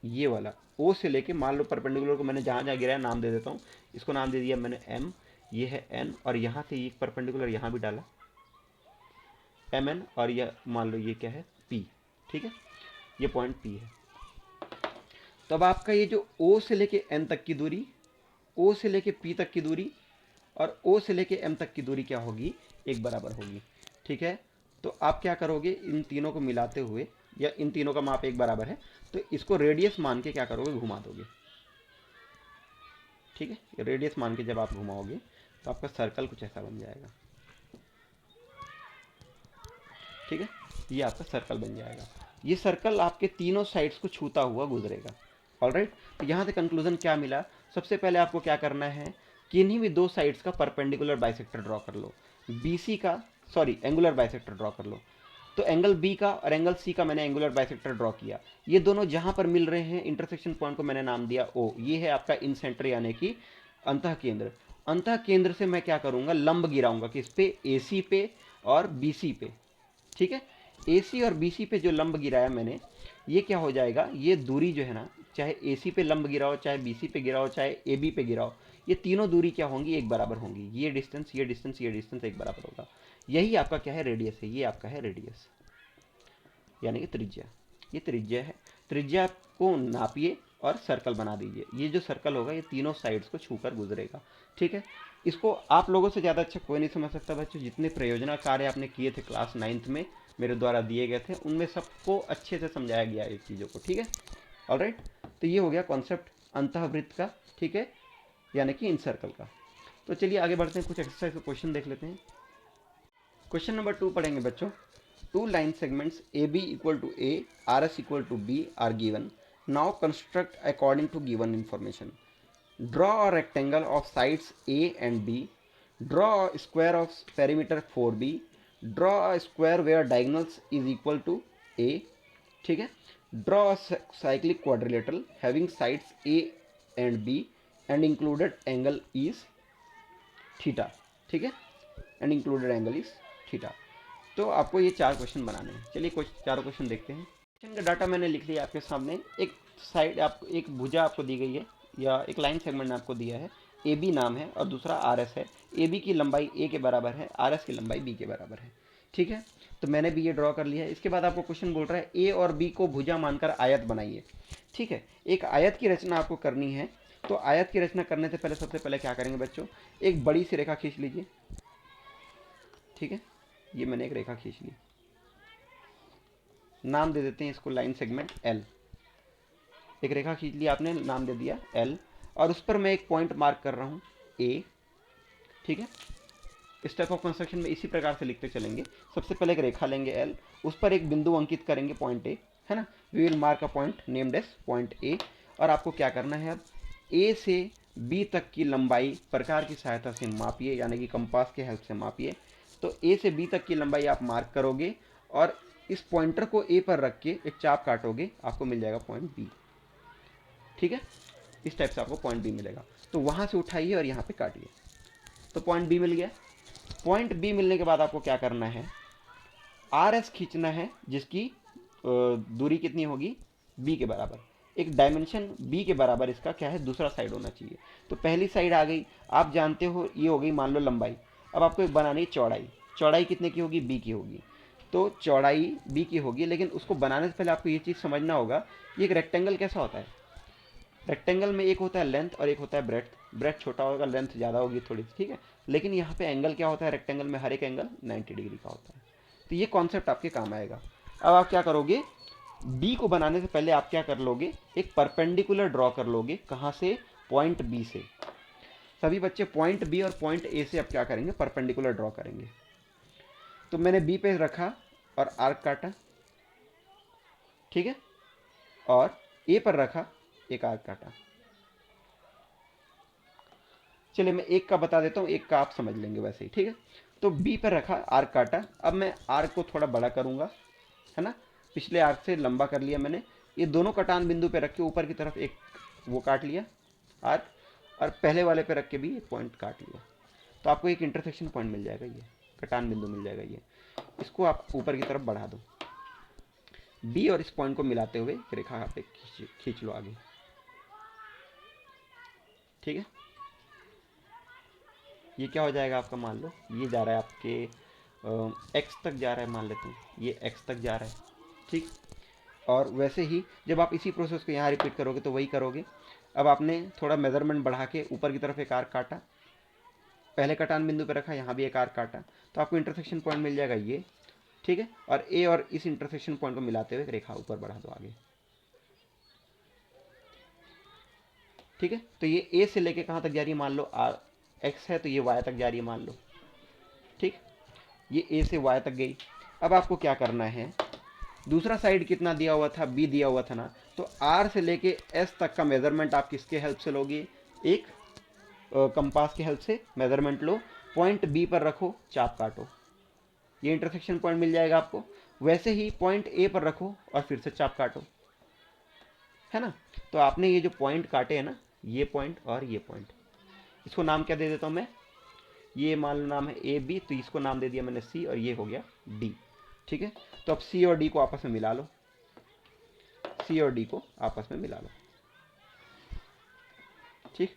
ये वाला ओ से लेके, मान लो परपेंडिकुलर को मैंने जहाँ जहाँ गिराया नाम दे देता हूँ। इसको नाम दे दिया मैंने एम, ये है एन, और यहाँ से ये परपेंडिकुलर यहाँ भी डाला एम एन, और यह मान लो ये क्या है, पी। ठीक है, ये पॉइंट पी है। तो अब आपका ये जो ओ से लेके एन तक की दूरी, ओ से लेके पी तक की दूरी और ओ से लेके एम तक की दूरी क्या होगी, एक बराबर होगी। ठीक है, तो आप क्या करोगे, इन तीनों को मिलाते हुए, या इन तीनों का माप एक बराबर है, तो इसको रेडियस मान के क्या करोगे, घुमा दोगे। ठीक है, रेडियस मान के जब आप घुमाओगे तो आपका सर्कल कुछ ऐसा बन जाएगा। ठीक है, ये आपका सर्कल बन जाएगा। ये सर्कल आपके तीनों साइड्स को छूता हुआ गुजरेगा। ऑलराइट, तो यहाँ से कंक्लूजन क्या मिला, सबसे पहले आपको क्या करना है, किन्हीं भी दो साइड्स का परपेंडिकुलर बाइसेक्टर ड्रॉ कर लो। बीसी का, सॉरी, एंगुलर बाइसेक्टर ड्रॉ कर लो। तो एंगल बी का और एंगल सी का मैंने एंगुलर बाइसेक्टर ड्रॉ किया। ये दोनों जहां पर मिल रहे हैं, इंटरसेक्शन पॉइंट को मैंने नाम दिया ओ। ये है आपका इन सेंटर यानी कि अंतः केंद्र। अंतः केंद्र से मैं क्या करूंगा, लंब गिराऊंगा किस पे, एसी पे और बीसी पे। ठीक है, एसी और बीसी पे जो लंब गिराया मैंने, ये क्या हो जाएगा, ये दूरी जो है ना, चाहे एसी पे लंब गिराओ, चाहे बीसी पे गिराओ, चाहे एबी पे गिराओ, ये तीनों दूरी क्या होंगी, एक बराबर होंगी। ये डिस्टेंस, ये डिस्टेंस, ये डिस्टेंस एक बराबर होगा। यही आपका क्या है, रेडियस है। ये आपका है रेडियस यानी कि त्रिज्या। ये त्रिज्या है। त्रिज्या को नापिए और सर्कल बना दीजिए। ये जो सर्कल होगा ये तीनों साइड्स को छूकर गुजरेगा। ठीक है, इसको आप लोगों से ज़्यादा अच्छा कोई नहीं समझ सकता बच्चों। जितने प्रयोजना कार्य आपने किए थे क्लास 9th में, मेरे द्वारा दिए गए थे, उनमें सबको अच्छे से समझाया गया है चीज़ों को। ठीक है, ऑलराइट, तो ये हो गया कॉन्सेप्ट अंतःवृत्त का। ठीक है, यानी कि इन सर्कल का। तो चलिए आगे बढ़ते हैं, कुछ एक्सरसाइज के क्वेश्चन देख लेते हैं। क्वेश्चन नंबर 2 पढ़ेंगे बच्चों। Two line segments AB equal to A, RS equal to B are given. Now construct according to given information. Draw a rectangle of sides A and B. Draw a square of perimeter 4B. Draw a square where diagonals is equal to A. ठीक है, draw a cyclic quadrilateral having sides A and B and included angle is theta. ठीक है, and included angle is theta. तो आपको ये 4 क्वेश्चन बनाने हैं। चलिए कुछ 4 क्वेश्चन देखते हैं। क्वेश्चन का डाटा मैंने लिख लिया आपके सामने। एक साइड आपको, एक भुजा आपको दी गई है, या एक लाइन सेगमेंट आपको दिया है, ए बी नाम है और दूसरा आर एस है। ए बी की लंबाई ए के बराबर है, आर एस की लंबाई बी के बराबर है। ठीक है, तो मैंने भी ये ड्रॉ कर लिया है। इसके बाद आपको क्वेश्चन बोल रहा है ए और बी को भुजा मानकर आयत बनाइए। ठीक है, एक आयत की रचना आपको करनी है। तो आयत की रचना करने से पहले सबसे पहले क्या करेंगे बच्चों, एक बड़ी सी रेखा खींच लीजिए। ठीक है, ये मैंने एक रेखा खींच ली, नाम दे देते हैं इसको लाइन सेगमेंट एल। एक रेखा खींच ली आपने, नाम दे दिया एल, और उस पर मैं एक पॉइंट मार्क कर रहा हूँ ए। ठीक है, इस टाइप ऑफ कंस्ट्रक्शन में इसी प्रकार से लिखते चलेंगे। सबसे पहले एक रेखा लेंगे एल, उस पर एक बिंदु अंकित करेंगे पॉइंट ए, है ना। We will mark a point named as point A. और आपको क्या करना है, अब ए से बी तक की लंबाई प्रकार की सहायता से मापिए, यानी कि कंपास के हेल्प से मापिए। तो ए से बी तक की लंबाई आप मार्क करोगे और इस पॉइंटर को ए पर रख के एक चाप काटोगे, आपको मिल जाएगा पॉइंट बी। ठीक है, इस टाइप से आपको पॉइंट बी मिलेगा। तो वहां से उठाइए और यहाँ पे काटिए, तो पॉइंट बी मिल गया। पॉइंट बी मिलने के बाद आपको क्या करना है, आर एस खींचना है, जिसकी दूरी कितनी होगी, बी के बराबर। एक डायमेंशन बी के बराबर इसका क्या है, दूसरा साइड होना चाहिए। तो पहली साइड आ गई, आप जानते हो ये हो गई मान लो लंबाई। अब आपको एक बनानी है चौड़ाई। चौड़ाई कितने की होगी, बी की होगी। तो चौड़ाई बी की होगी, लेकिन उसको बनाने से पहले आपको ये चीज़ समझना होगा, ये एक रेक्टेंगल कैसा होता है। रेक्टेंगल में एक होता है लेंथ और एक होता है ब्रेड्थ। ब्रेड्थ छोटा होगा, लेंथ ज़्यादा होगी थोड़ी सी, ठीक है। लेकिन यहाँ पे एंगल क्या होता है, रेक्टेंगल में हर एक एंगल 90 डिग्री का होता है। तो ये कॉन्सेप्ट आपके काम आएगा। अब आप क्या करोगे, बी को बनाने से पहले आप क्या कर लोगे, एक परपेंडिकुलर ड्रॉ कर लोगे। कहाँ से, पॉइंट बी से। सभी बच्चे पॉइंट बी और पॉइंट ए से अब क्या करेंगे, परपेंडिकुलर ड्रॉ करेंगे। तो मैंने बी पे रखा और आर्क काटा, ठीक है, और ए पर रखा, एक आर्क काटा। चलिए मैं एक का बता देता हूँ, एक का आप समझ लेंगे वैसे ही, ठीक है। तो बी पर रखा, आर्क काटा। अब मैं आर्क को थोड़ा बड़ा करूँगा, है ना। पिछले आर्क से लंबा कर लिया मैंने। ये दोनों कटान बिंदु पे रख के ऊपर की तरफ एक वो काट लिया आर्क, और पहले वाले पे रख के भी एक पॉइंट काट लिया। तो आपको एक इंटरसेक्शन पॉइंट मिल जाएगा, ये कटान बिंदु मिल जाएगा। ये इसको आप ऊपर की तरफ बढ़ा दो, बी और इस पॉइंट को मिलाते हुए रेखा आप खींच लो आगे, ठीक है। ये क्या हो जाएगा आपका, मान लो ये जा रहा है आपके एक्स तक जा रहा है, मान लेते हैं ये एक्स तक जा रहा है, ठीक। और वैसे ही जब आप इसी प्रोसेस को यहाँ रिपीट करोगे तो वही करोगे। अब आपने थोड़ा मेजरमेंट बढ़ा के ऊपर की तरफ एक आर्क काटा, पहले कटान बिंदु पर रखा, यहाँ भी एक आर्क काटा, तो आपको इंटरसेक्शन पॉइंट मिल जाएगा ये, ठीक है। और ए और इस इंटरसेक्शन पॉइंट को मिलाते हुए रेखा ऊपर बढ़ा दो आगे, ठीक है। तो ये ए से लेके कहाँ तक जा रही है, मान लो आर एक्स है तो ये वाई तक जा रही है, मान लो, ठीक। ये ए से वाई तक गई। अब आपको क्या करना है, दूसरा साइड कितना दिया हुआ था, बी दिया हुआ था ना, तो आर से लेके एस तक का मेजरमेंट आप किसके हेल्प से लोगे, एक कंपास के हेल्प से मेजरमेंट लो, पॉइंट बी पर रखो, चाप काटो, ये इंटरसेक्शन पॉइंट मिल जाएगा आपको। वैसे ही पॉइंट ए पर रखो और फिर से चाप काटो, है ना। तो आपने ये जो पॉइंट काटे हैं ना, ये पॉइंट और ये पॉइंट, इसको नाम क्या दे देता हूं मैं, ये मान लो नाम है ए बी, तो इसको नाम दे दिया मैंने सी, और ये हो गया डी, ठीक है। तो अब सी और डी को आपस में मिला लो, सी और डी को आपस में मिला लो, ठीक।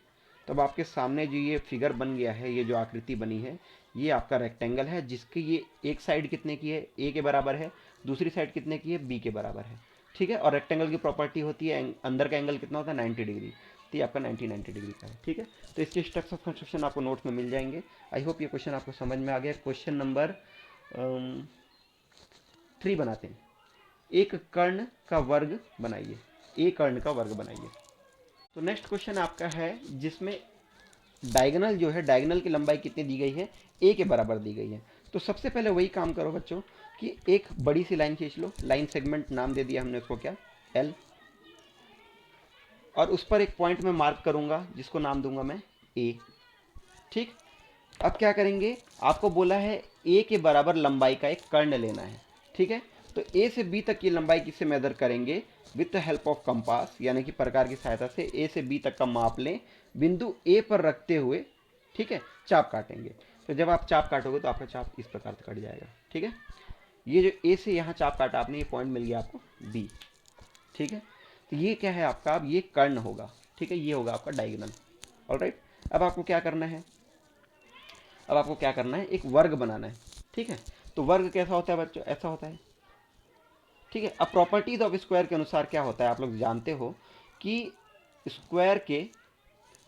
तो अब आपके सामने जो ये फिगर बन गया है, ये जो आकृति बनी है, ये आपका रेक्टेंगल है, जिसकी ये एक साइड कितने की है, ए के बराबर है, दूसरी साइड कितने की है, बी के बराबर है, ठीक है। और रेक्टेंगल की प्रॉपर्टी होती है अंदर का एंगल कितना होता है, 90 डिग्री। तो ये आपका 90 डिग्री का है, ठीक है। तो इसके स्टेप्स ऑफ कंस्ट्रक्शन आपको नोट्स में मिल जाएंगे। आई होप ये क्वेश्चन आपको समझ में आ गया। क्वेश्चन नंबर 3 बनाते हैं। एक कर्ण का वर्ग बनाइए, ए कर्ण का वर्ग बनाइए। तो नेक्स्ट क्वेश्चन आपका है, जिसमें डायगोनल जो है, डायगोनल की लंबाई कितनी दी गई है, ए के बराबर दी गई है। तो सबसे पहले वही काम करो बच्चों कि एक बड़ी सी लाइन खींच लो। लाइन सेगमेंट नाम दे दिया हमने उसको क्या, एल, और उस पर एक पॉइंट में मार्क करूंगा जिसको नाम दूंगा मैं ए, ठीक। अब क्या करेंगे, आपको बोला है ए के बराबर लंबाई का एक कर्ण लेना है, ठीक है। तो ए से बी तक की लंबाई किससे मेजर करेंगे, with the help of compass, यानी कि प्रकार की सहायता से ए से बी तक का माप लें, बिंदु ए पर रखते हुए, ठीक है, चाप काटेंगे। तो जब आप चाप काटोगे तो आपका चाप इस प्रकार से कट जाएगा, ठीक है। ये जो ए से यहाँ चाप काटा आपने, ये पॉइंट मिल गया आपको बी, ठीक है। तो ये क्या है आपका, अब ये कर्ण होगा, ठीक है, ये होगा आपका डायगोनल। ऑलराइट, अब आपको क्या करना है, अब आपको क्या करना है, एक वर्ग बनाना है, ठीक है। तो वर्ग कैसा होता है बच्चों, ऐसा होता है, ठीक है। अब प्रॉपर्टीज ऑफ स्क्वायर के अनुसार क्या होता है, आप लोग जानते हो कि स्क्वायर के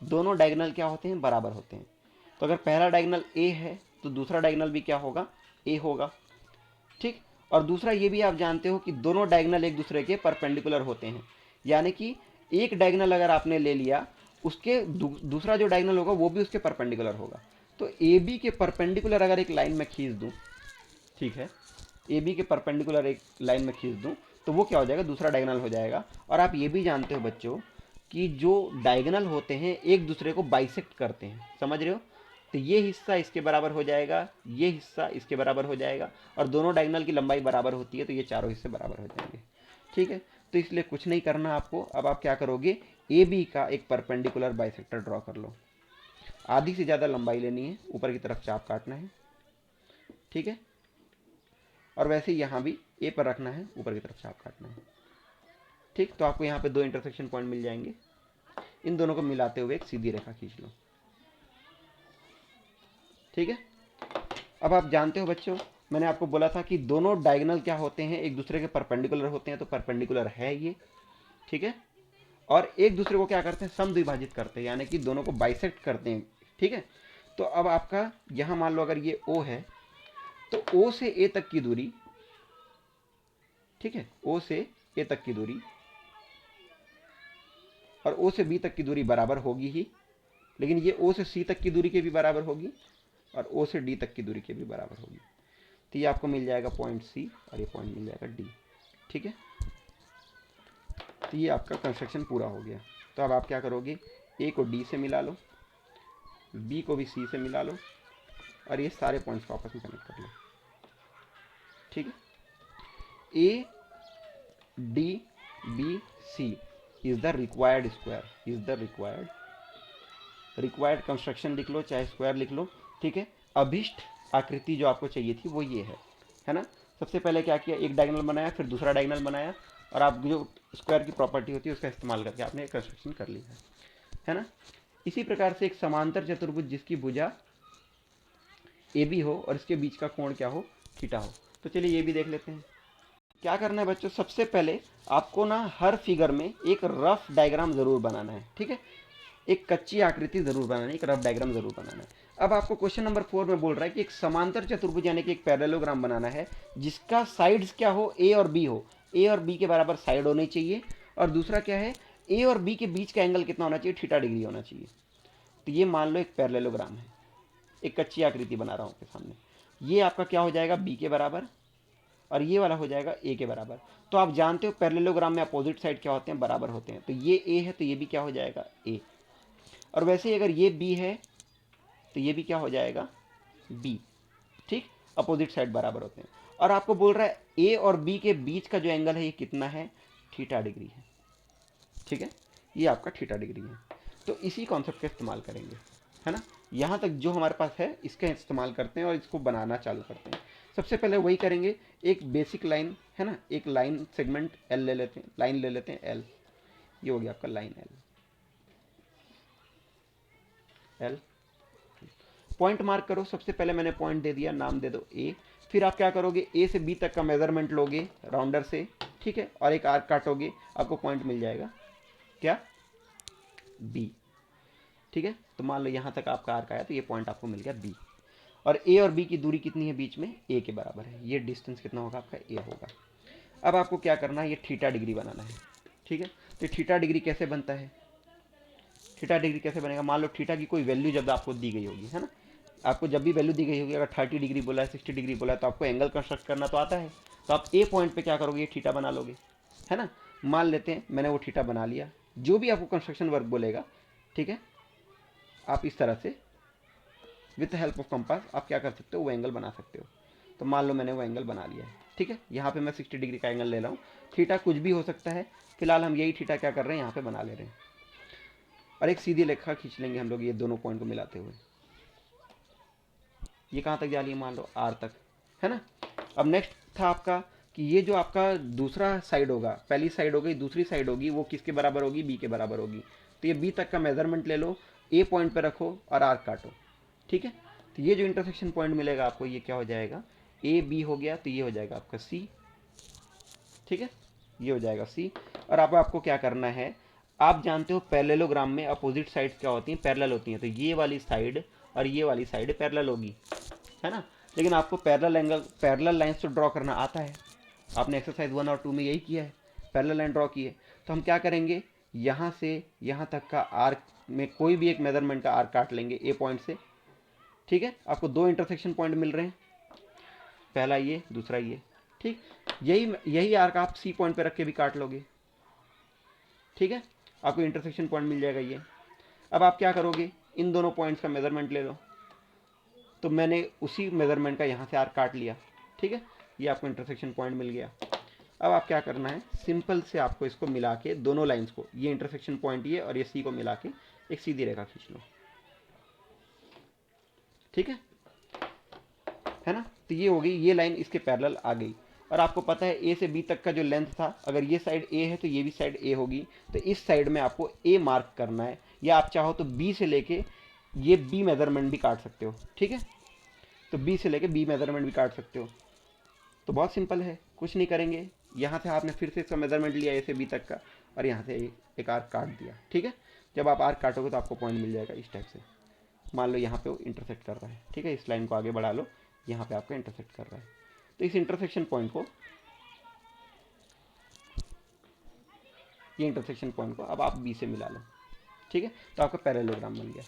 दोनों डायगोनल क्या होते हैं, बराबर होते हैं। तो अगर पहला डायगोनल ए है तो दूसरा डायगोनल भी क्या होगा, ए होगा, ठीक। और दूसरा ये भी आप जानते हो कि दोनों डायगोनल एक दूसरे के परपेंडिकुलर होते हैं, यानी कि एक डायगोनल अगर आपने ले लिया, उसके दूसरा जो डायगोनल होगा वो भी उसके परपेंडिकुलर होगा। तो ए बी के परपेंडिकुलर अगर एक लाइन में खींच दूँ, ठीक है, ए बी के परपेंडिकुलर एक लाइन में खींच दूँ, तो वो क्या हो जाएगा, दूसरा डायगोनल हो जाएगा। और आप ये भी जानते हो बच्चों कि जो डायगोनल होते हैं एक दूसरे को बाइसेक्ट करते हैं, समझ रहे हो। तो ये हिस्सा इसके बराबर हो जाएगा, ये हिस्सा इसके बराबर हो जाएगा, और दोनों डायगोनल की लंबाई बराबर होती है, तो ये चारों हिस्से बराबर हो जाएंगे। ठीक है, तो इसलिए कुछ नहीं करना आपको। अब आप क्या करोगे, ए बी का एक परपेंडिकुलर बाइसेक्टर ड्रॉ कर लो। आधी से ज़्यादा लंबाई लेनी है, ऊपर की तरफ चाप काटना है, ठीक है, और वैसे ही यहाँ भी ए पर रखना है, ऊपर की तरफ चाप काटना है। ठीक, तो आपको यहाँ पे दो इंटरसेक्शन पॉइंट मिल जाएंगे। इन दोनों को मिलाते हुए एक सीधी रेखा खींच लो। ठीक है, अब आप जानते हो बच्चों, मैंने आपको बोला था कि दोनों डायगोनल क्या होते हैं, एक दूसरे के परपेंडिकुलर होते हैं, तो परपेंडिकुलर है ये। ठीक है, और एक दूसरे को क्या करते हैं, समद्विभाजित करते हैं, यानी कि दोनों को बाइसेक्ट करते हैं। ठीक है, तो अब आपका यहां मान लो अगर ये O है, तो O से A तक की दूरी, ठीक है, O से A तक की दूरी और O से B तक की दूरी बराबर होगी ही, लेकिन ये O से C तक की दूरी के भी बराबर होगी और O से D तक की दूरी के भी बराबर होगी। तो ये आपको मिल जाएगा पॉइंट C और ये पॉइंट मिल जाएगा D। ठीक है, तो ये आपका कंस्ट्रक्शन पूरा हो गया। तो अब आप क्या करोगे, A को D से मिला लो, B को भी C से मिला लो, और ये सारे पॉइंट्स को आपस में कनेक्ट कर लो। ठीक है, A D B C is the required square, is the required construction लिख लो, चाहे स्क्वायर लिख लो। ठीक है, अभिष्ट आकृति जो आपको चाहिए थी वो ये है ना। सबसे पहले क्या किया, एक डायगोनल बनाया, फिर दूसरा डायगोनल बनाया, और आप जो स्क्वायर की प्रॉपर्टी होती है उसका इस्तेमाल करके आपने कंस्ट्रक्शन कर लिया है ना। इसी प्रकार से एक समांतर चतुर्भुज जिसकी भुजा ए बी हो और इसके बीच का कोण क्या हो, थीटा हो। तो चलिए ये भी देख लेते हैं। क्या करना है बच्चों, सबसे पहले आपको ना हर फिगर में एक रफ डायग्राम जरूर बनाना है। ठीक है, एक कच्ची आकृति जरूर बनाना है, एक रफ डायग्राम जरूर बनाना है। अब आपको क्वेश्चन नंबर 4 में बोल रहा है कि एक समांतर चतुर्भुज यानी कि एक पैरेललोग्राम बनाना है जिसका साइड्स क्या हो, ए और बी हो, ए और बी के बराबर साइड होनी चाहिए, और दूसरा क्या है, ए और बी के बीच का एंगल कितना होना चाहिए, थीटा डिग्री होना चाहिए। तो ये मान लो एक पैरेललोग्राम है, एक कच्ची आकृति बना रहा हूँ आपके सामने। ये आपका क्या हो जाएगा, बी के बराबर, और ये वाला हो जाएगा ए के बराबर। तो आप जानते हो पैरेललोग्राम में अपोजिट साइड क्या होते हैं, बराबर होते हैं। तो ये ए है तो ये भी क्या हो जाएगा, ए। और वैसे ही अगर ये बी है तो ये भी क्या हो जाएगा, बी। ठीक, अपोजिट साइड बराबर होते हैं। और आपको बोल रहा है ए और बी के बीच का जो एंगल है ये कितना है, थीटा डिग्री है। ठीक है, ये आपका थीटा डिग्री है। तो इसी कॉन्सेप्ट का इस्तेमाल करेंगे, है ना। यहाँ तक जो हमारे पास है इसका इस्तेमाल करते हैं और इसको बनाना चालू करते हैं। सबसे पहले वही करेंगे, एक बेसिक लाइन है ना, एक लाइन सेगमेंट एल ले लेते हैं, लाइन ले लेते हैं एल। ये हो गया आपका लाइन एल। पॉइंट मार्क करो, सबसे पहले मैंने पॉइंट दे दिया, नाम दे दो ए। फिर आप क्या करोगे, ए से बी तक का मेजरमेंट लोगे राउंडर से, ठीक है, और एक आर्क काटोगे, आपको पॉइंट मिल जाएगा क्या, बी। ठीक है, तो मान लो यहाँ तक आपका आर्क आया तो ये पॉइंट आपको मिल गया बी। और ए और बी की दूरी कितनी है बीच में, ए के बराबर है। ये डिस्टेंस कितना होगा आपका, ए होगा। अब आपको क्या करना है, ये थीटा डिग्री बनाना है। ठीक है, तो थीटा डिग्री कैसे बनता है, थीटा डिग्री कैसे बनेगा, मान लो थीटा की कोई वैल्यू जब आपको दी गई होगी, है ना, आपको जब भी वैल्यू दी गई होगी, अगर 30 डिग्री बोला है, 60 डिग्री बोला है, तो आपको एंगल कंस्ट्रक्ट करना तो आता है। तो आप ए पॉइंट पे क्या करोगे, ये थीटा बना लोगे, है ना। मान लेते हैं मैंने वो थीटा बना लिया, जो भी आपको कंस्ट्रक्शन वर्क बोलेगा, ठीक है, आप इस तरह से विथ हेल्प ऑफ कंपास आप क्या कर सकते हो, वो एंगल बना सकते हो। तो मान लो मैंने वो एंगल बना लिया है। ठीक है, यहाँ पे मैं 60 डिग्री का एंगल ले रहा हूँ, थीटा कुछ भी हो सकता है, फिलहाल हम यही थीटा क्या कर रहे हैं, यहाँ पे बना ले रहे हैं। और एक सीधी रेखा खींच लेंगे हम लोग ये दोनों पॉइंट को मिलाते हुए। ये कहाँ तक जा रही है, मान लो आर तक, है ना। अब नेक्स्ट था आपका कि ये जो आपका दूसरा साइड होगा, पहली साइड हो गई, दूसरी साइड होगी, वो किसके बराबर होगी, बी के बराबर होगी। तो ये बी तक का मेजरमेंट ले लो, ए पॉइंट पे रखो और आर्क काटो। ठीक है, तो ये जो इंटरसेक्शन पॉइंट मिलेगा आपको, ये क्या हो जाएगा, ए बी हो गया, तो ये हो जाएगा आपका सी। ठीक है, ये हो जाएगा सी। और अब आपको क्या करना है, आप जानते हो पैरेललोग्राम में अपोजिट साइड्स क्या होती हैं, पैरेलल होती हैं। तो ये वाली साइड और ये वाली साइड पैरेलल होगी, है ना। लेकिन आपको पैरेलल लाइंस तो ड्रॉ करना आता है, आपने एक्सरसाइज 1 और 2 में यही किया है, पैरेलल लाइन ड्रॉ की है। तो हम क्या करेंगे, यहाँ से यहाँ तक का आर्क में कोई भी एक मेजरमेंट का आर्क काट लेंगे ए पॉइंट से, ठीक है। आपको दो इंटरसेक्शन पॉइंट मिल रहे हैं, पहला ये, दूसरा ये, ठीक। यही आर्क आप सी पॉइंट पे रख के भी काट लोगे, ठीक है। आपको इंटरसेक्शन पॉइंट मिल जाएगा ये। अब आप क्या करोगे, इन दोनों पॉइंट्स का मेजरमेंट ले लो। तो मैंने उसी मेजरमेंट का यहाँ से आर्क काट लिया, ठीक है। ये आपको इंटरसेक्शन पॉइंट मिल गया। अब आप क्या करना है, सिंपल से आपको इसको मिला के दोनों लाइंस को, ये इंटरसेक्शन पॉइंट ये और ये सी को मिला के एक सीधी रेखा खींच लो, ठीक है ना। तो ये हो गई, ये लाइन इसके पैरेलल आ गई। और आपको पता है ए से बी तक का जो लेंथ था, अगर ये साइड ए है तो ये भी साइड ए होगी। तो इस साइड में आपको ए मार्क करना है, या आप चाहो तो बी से लेके ये बी मेजरमेंट भी काट सकते हो, ठीक है। तो बी से लेके बी मेजरमेंट भी काट सकते हो। तो बहुत सिंपल है, कुछ नहीं करेंगे। यहाँ से आपने फिर से इसका मेजरमेंट लिया ए से बी तक का, और यहाँ से एक आर्क काट दिया, ठीक है। जब आप आर्क काटोगे तो आपको पॉइंट मिल जाएगा इस टाइप से। मान लो यहाँ पे वो इंटरसेक्ट कर रहा है, ठीक है। इस लाइन को आगे बढ़ा लो, यहाँ पे आपका इंटरसेक्ट कर रहा है। तो इस इंटरसेक्शन पॉइंट को, ये इंटरसेक्शन पॉइंट को अब आप बी से मिला लो, ठीक है। तो आपका पैरेललोग्राम बन गया।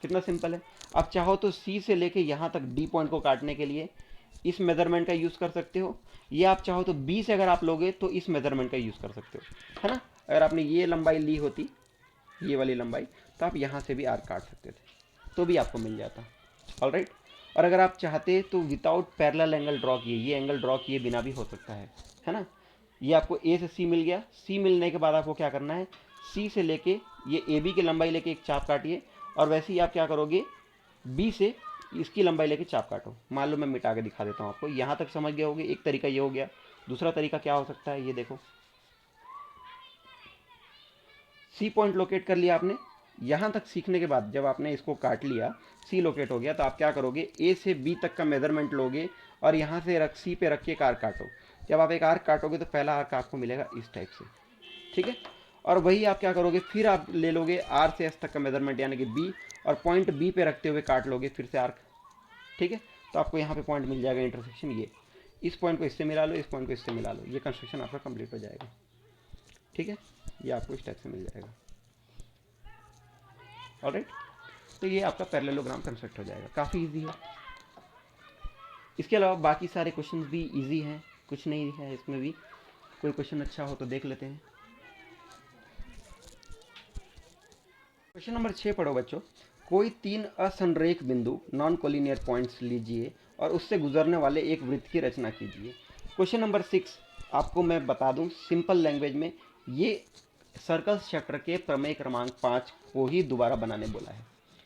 कितना सिंपल है। अब चाहो तो सी से लेके यहाँ तक डी पॉइंट को काटने के लिए इस मेजरमेंट का यूज़ कर सकते हो, या आप चाहो तो बी से अगर आप लोगे तो इस मेजरमेंट का यूज़ कर सकते हो, है ना। अगर आपने ये लंबाई ली होती, ये वाली लंबाई, तो आप यहाँ से भी आर्क काट सकते थे, तो भी आपको मिल जाता। ऑलराइट। और अगर आप चाहते तो विदाउट पैरेलल एंगल ड्रॉ किए, ये एंगल ड्रॉ किए बिना भी हो सकता है ना। ये आपको ए से सी मिल गया। सी मिलने के बाद आपको क्या करना है, सी से लेके ये ए बी की लंबाई लेके एक चाप काटिए, और वैसे ही आप क्या करोगे, बी से इसकी लंबाई लेके चाप काटो। मान लो मैं मिटा के दिखा देता हूँ आपको, यहाँ तक समझ गए होगे। एक तरीका ये हो गया। दूसरा तरीका क्या हो सकता है, ये देखो, सी पॉइंट लोकेट कर लिया आपने। यहाँ तक सीखने के बाद जब आपने इसको काट लिया, सी लोकेट हो गया, तो आप क्या करोगे, ए से बी तक का मेजरमेंट लोगे और यहाँ से रख सी पे रख के एक आर्क काटो। जब आप एक आर्क काटोगे तो पहला आर्क आपको मिलेगा इस टाइप से, ठीक है। और वही आप क्या करोगे, फिर आप ले लोगे आर से एस तक का मेजरमेंट यानी कि बी, और पॉइंट बी पे रखते हुए काट लोगे फिर से आर्क, ठीक है। तो आपको यहाँ पे पॉइंट मिल जाएगा इंटरसेक्शन ये। इस पॉइंट को इससे मिला लो, इस पॉइंट को इससे मिला लो, ये कंस्ट्रक्शन आपका कंप्लीट हो जाएगा, ठीक है। ये आपको इस टाइप से मिल जाएगा। ऑलराइट। तो ये आपका पैरेललोग्राम कंस्ट्रक्ट हो जाएगा, काफ़ी इजी है। इसके अलावा बाकी सारे क्वेश्चंस भी इजी हैं, कुछ नहीं है इसमें भी। कोई क्वेश्चन अच्छा हो तो देख लेते हैं। क्वेश्चन नंबर 6 पढ़ो बच्चों। कोई 3 असंरेख बिंदु नॉन कोलिनियर पॉइंट्स लीजिए और उससे गुजरने वाले एक वृत्त की रचना कीजिए। क्वेश्चन नंबर 6 आपको मैं बता दूं सिंपल लैंग्वेज में, ये सर्कल्स चैप्टर के प्रमेय क्रमांक 5 को ही दोबारा बनाने बोला है,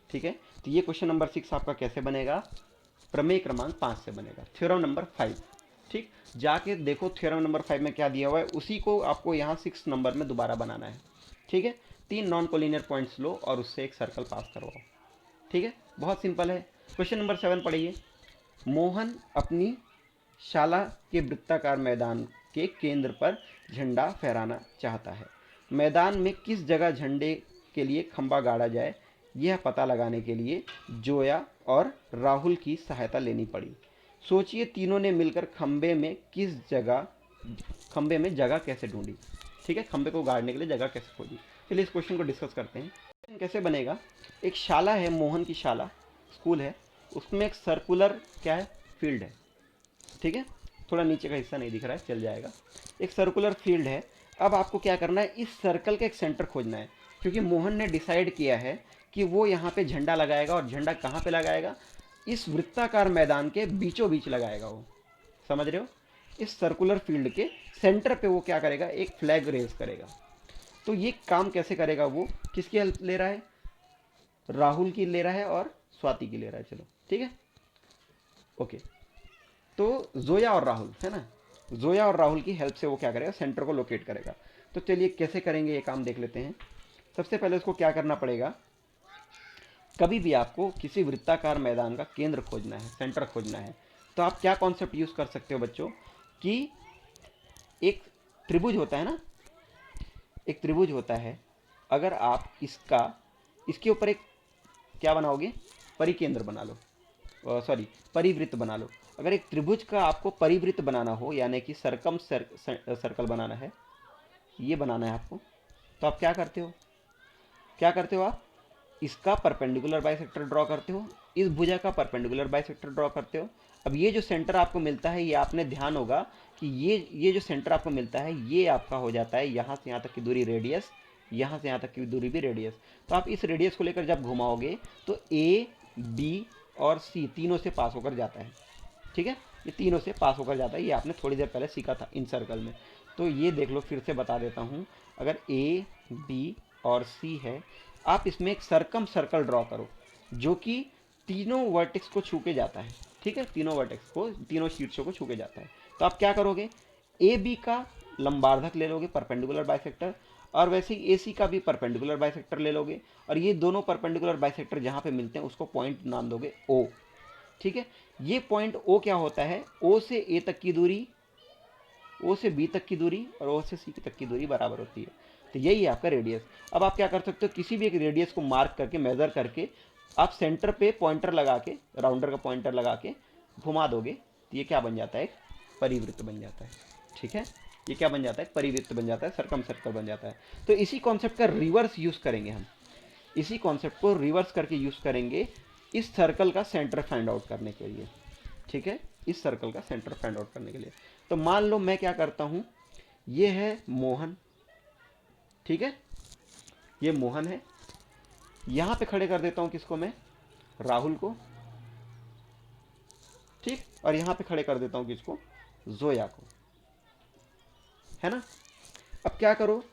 ठीक है। तो ये क्वेश्चन नंबर 6 आपका कैसे बनेगा, प्रमेय क्रमांक 5 से बनेगा, थ्योरम नंबर 5, ठीक। जाके देखो थ्योरम नंबर 5 में क्या दिया हुआ है, उसी को आपको यहाँ 6 नंबर में दोबारा बनाना है, ठीक है। 3 नॉन कोलिनियर पॉइंट्स लो और उससे एक सर्कल पास करवाओ, ठीक है। बहुत सिंपल है। क्वेश्चन नंबर 7 पढ़िए। मोहन अपनी शाला के वृत्ताकार मैदान के केंद्र पर झंडा फहराना चाहता है। मैदान में किस जगह झंडे के लिए खंबा गाड़ा जाए, यह पता लगाने के लिए जोया और राहुल की सहायता लेनी पड़ी। सोचिए तीनों ने मिलकर खंबे में जगह कैसे ढूंढी, ठीक है। खंबे को गाड़ने के लिए जगह कैसे खोजी। चलिए इस क्वेश्चन को डिस्कस करते हैं। कैसे बनेगा, एक शाला है, मोहन की शाला स्कूल है, उसमें एक सर्कुलर क्या है, फील्ड है, ठीक है। थोड़ा नीचे का हिस्सा नहीं दिख रहा है, चल जाएगा। एक सर्कुलर फील्ड है। अब आपको क्या करना है, इस सर्कल का एक सेंटर खोजना है, क्योंकि मोहन ने डिसाइड किया है कि वो यहाँ पे झंडा लगाएगा, और झंडा कहाँ पे लगाएगा, इस वृत्ताकार मैदान के बीचों बीच लगाएगा वो, समझ रहे हो। इस सर्कुलर फील्ड के सेंटर पे वो क्या करेगा, एक फ्लैग रेज करेगा। तो ये काम कैसे करेगा, वो किसकी हेल्प ले रहा है, राहुल की ले रहा है और स्वाति की ले रहा है, चलो ठीक है, ओके। तो जोया और राहुल है ना, जोया और राहुल की हेल्प से वो क्या करेगा, सेंटर को लोकेट करेगा। तो चलिए कैसे करेंगे ये काम देख लेते हैं। सबसे पहले उसको क्या करना पड़ेगा, कभी भी आपको किसी वृत्ताकार मैदान का केंद्र खोजना है, सेंटर खोजना है, तो आप क्या कॉन्सेप्ट यूज कर सकते हो बच्चों, कि एक त्रिभुज होता है ना, एक त्रिभुज होता है, अगर आप इसके ऊपर एक क्या बनाओगे, परिकेंद्र बना लो, सॉरी परिवृत्त बना लो। अगर एक त्रिभुज का आपको परिवृत्त बनाना हो, यानी कि सर्कल बनाना है, ये बनाना है आपको, तो आप क्या करते हो आप इसका परपेंडिकुलर बाइसेक्टर ड्रॉ करते हो, इस भुजा का परपेंडिकुलर बाइसेक्टर ड्रॉ करते हो। अब ये जो सेंटर आपको मिलता है, ये आपने ध्यान होगा कि ये जो सेंटर आपको मिलता है ये आपका हो जाता है यहाँ से यहाँ तक की दूरी रेडियस, यहाँ से यहाँ तक की दूरी भी रेडियस। तो आप इस रेडियस को लेकर जब घुमाओगे तो ए बी और सी तीनों से पास होकर जाता है। ठीक है, ये तीनों से पास होकर जाता है, ये आपने थोड़ी देर पहले सीखा था इन सर्कल में। तो ये देख लो, फिर से बता देता हूँ। अगर ए बी और सी है, आप इसमें एक सरकम सर्कल ड्रॉ करो जो कि तीनों वर्टेक्स को छू के जाता है। ठीक है, तीनों वर्टेक्स को, तीनों शीर्षों को छू के जाता है। तो आप क्या करोगे, ए बी का लंबार्धक ले लोगे परपेंडिकुलर बाइसेक्टर, और वैसे ही ए सी का भी परपेंडिकुलर बाइसेक्टर ले लोगे, और ये दोनों परपेंडिकुलर बाइसेक्टर जहाँ पे मिलते हैं उसको पॉइंट नाम दोगे ओ। ठीक है, ये पॉइंट ओ क्या होता है, ओ से ए तक की दूरी, ओ से बी तक की दूरी और ओ से सी तक की दूरी बराबर होती है। तो यही है आपका रेडियस। अब आप क्या कर सकते हो, किसी भी एक रेडियस को मार्क करके, मेजर करके, आप सेंटर पे पॉइंटर लगा के, राउंडर का पॉइंटर लगा के घुमा दोगे तो ये क्या बन जाता है, एक परिवृत्त बन जाता है। ठीक है, ये क्या बन जाता है, परिवृत्त बन जाता है, सर्कम सर्कल बन जाता है। तो इसी कॉन्सेप्ट का रिवर्स यूज करेंगे हम, इसी कॉन्सेप्ट को रिवर्स करके यूज करेंगे इस सर्कल का सेंटर फाइंड आउट करने के लिए। ठीक है, इस सर्कल का सेंटर फाइंड आउट करने के लिए। तो मान लो मैं क्या करता हूं, ये है मोहन। ठीक है, ये मोहन है, यहां पे खड़े कर देता हूं किसको, मैं राहुल को। ठीक, और यहां पे खड़े कर देता हूं किसको, जोया को, है ना। अब क्या करो,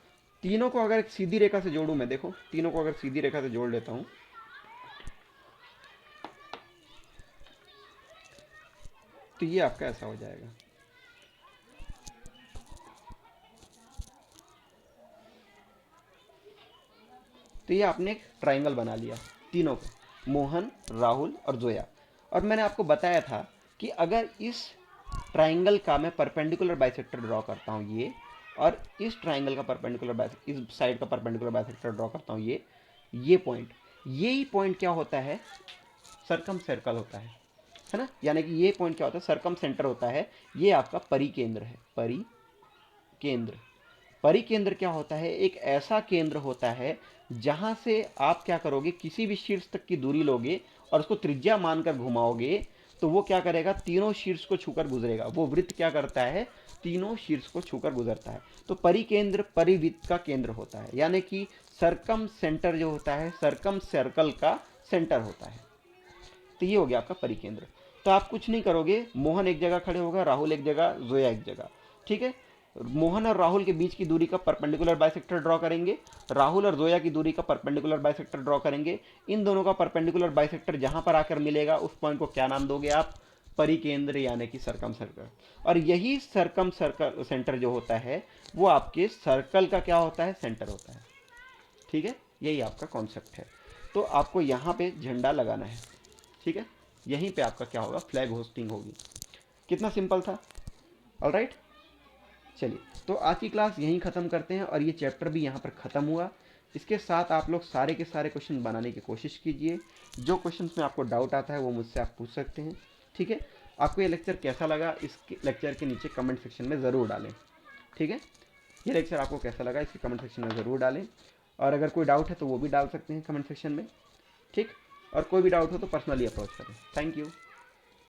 तीनों को अगर एक सीधी रेखा से जोड़ूं मैं, देखो तीनों को अगर सीधी रेखा से जोड़ लेता हूं तो ये आपका ऐसा हो जाएगा। तो ये आपने एक ट्राइंगल बना लिया तीनों को, मोहन, राहुल और जोया। और मैंने आपको बताया था कि अगर इस ट्राइंगल का मैं परपेंडिकुलर बाइसेक्टर ड्रॉ करता हूँ ये, और इस ट्राइंगल का परपेंडिकुलर बाइसेक्टर, इस साइड का परपेंडिकुलर बाइसेक्टर ड्रॉ करता हूँ ये पॉइंट, यही पॉइंट क्या होता है, सरकम सर्कल होता है ना। यानी कि ये पॉइंट क्या होता है, सरकम सेंटर होता है। ये आपका परिकेंद्र है, परिकेंद्र। परिकेंद्र क्या होता है, एक ऐसा केंद्र होता है जहां से आप क्या करोगे, किसी भी शीर्ष तक की दूरी लोगे और उसको त्रिज्या मानकर घुमाओगे तो वो क्या करेगा, तीनों शीर्ष को छूकर गुजरेगा। वो वृत्त क्या करता है, तीनों शीर्ष को छूकर गुजरता है। तो परिकेंद्र परिवृत्त का केंद्र होता है, यानी कि सरकम सेंटर जो होता है, सरकम सर्कल का सेंटर होता है। तो ये हो गया आपका परिकेंद्र। तो आप कुछ नहीं करोगे, मोहन एक जगह खड़े होगा, राहुल एक जगह, जोया एक जगह। ठीक है, मोहन और राहुल के बीच की दूरी का परपेंडिकुलर बाइसेक्टर ड्रॉ करेंगे, राहुल और जोया की दूरी का परपेंडिकुलर बाइसेक्टर ड्रॉ करेंगे। इन दोनों का परपेंडिकुलर बाइसेक्टर जहां पर आकर मिलेगा उस पॉइंट को क्या नाम दोगे आप, परिकेंद्र, यानी कि सरकम सर्कल। और यही सरकम सर्कल सेंटर जो होता है वो आपके सर्कल का क्या होता है, सेंटर होता है। ठीक है, यही आपका कॉन्सेप्ट है। तो आपको यहाँ पे झंडा लगाना है। ठीक है, यहीं पे आपका क्या होगा, फ्लैग होस्टिंग होगी। कितना सिंपल था। ऑलराइट, चलिए तो आज की क्लास यहीं ख़त्म करते हैं और ये चैप्टर भी यहाँ पर ख़त्म हुआ। इसके साथ आप लोग सारे के सारे क्वेश्चन बनाने की कोशिश कीजिए। जो क्वेश्चंस में आपको डाउट आता है वो मुझसे आप पूछ सकते हैं। ठीक है, आपको ये लेक्चर कैसा लगा, इस लेक्चर के नीचे कमेंट सेक्शन में ज़रूर डालें। ठीक है, ये लेक्चर आपको कैसा लगा इसके कमेंट सेक्शन में ज़रूर डालें, और अगर कोई डाउट है तो वो भी डाल सकते हैं कमेंट सेक्शन में। ठीक, और कोई भी डाउट हो तो पर्सनली अप्रोच करें। Thank you.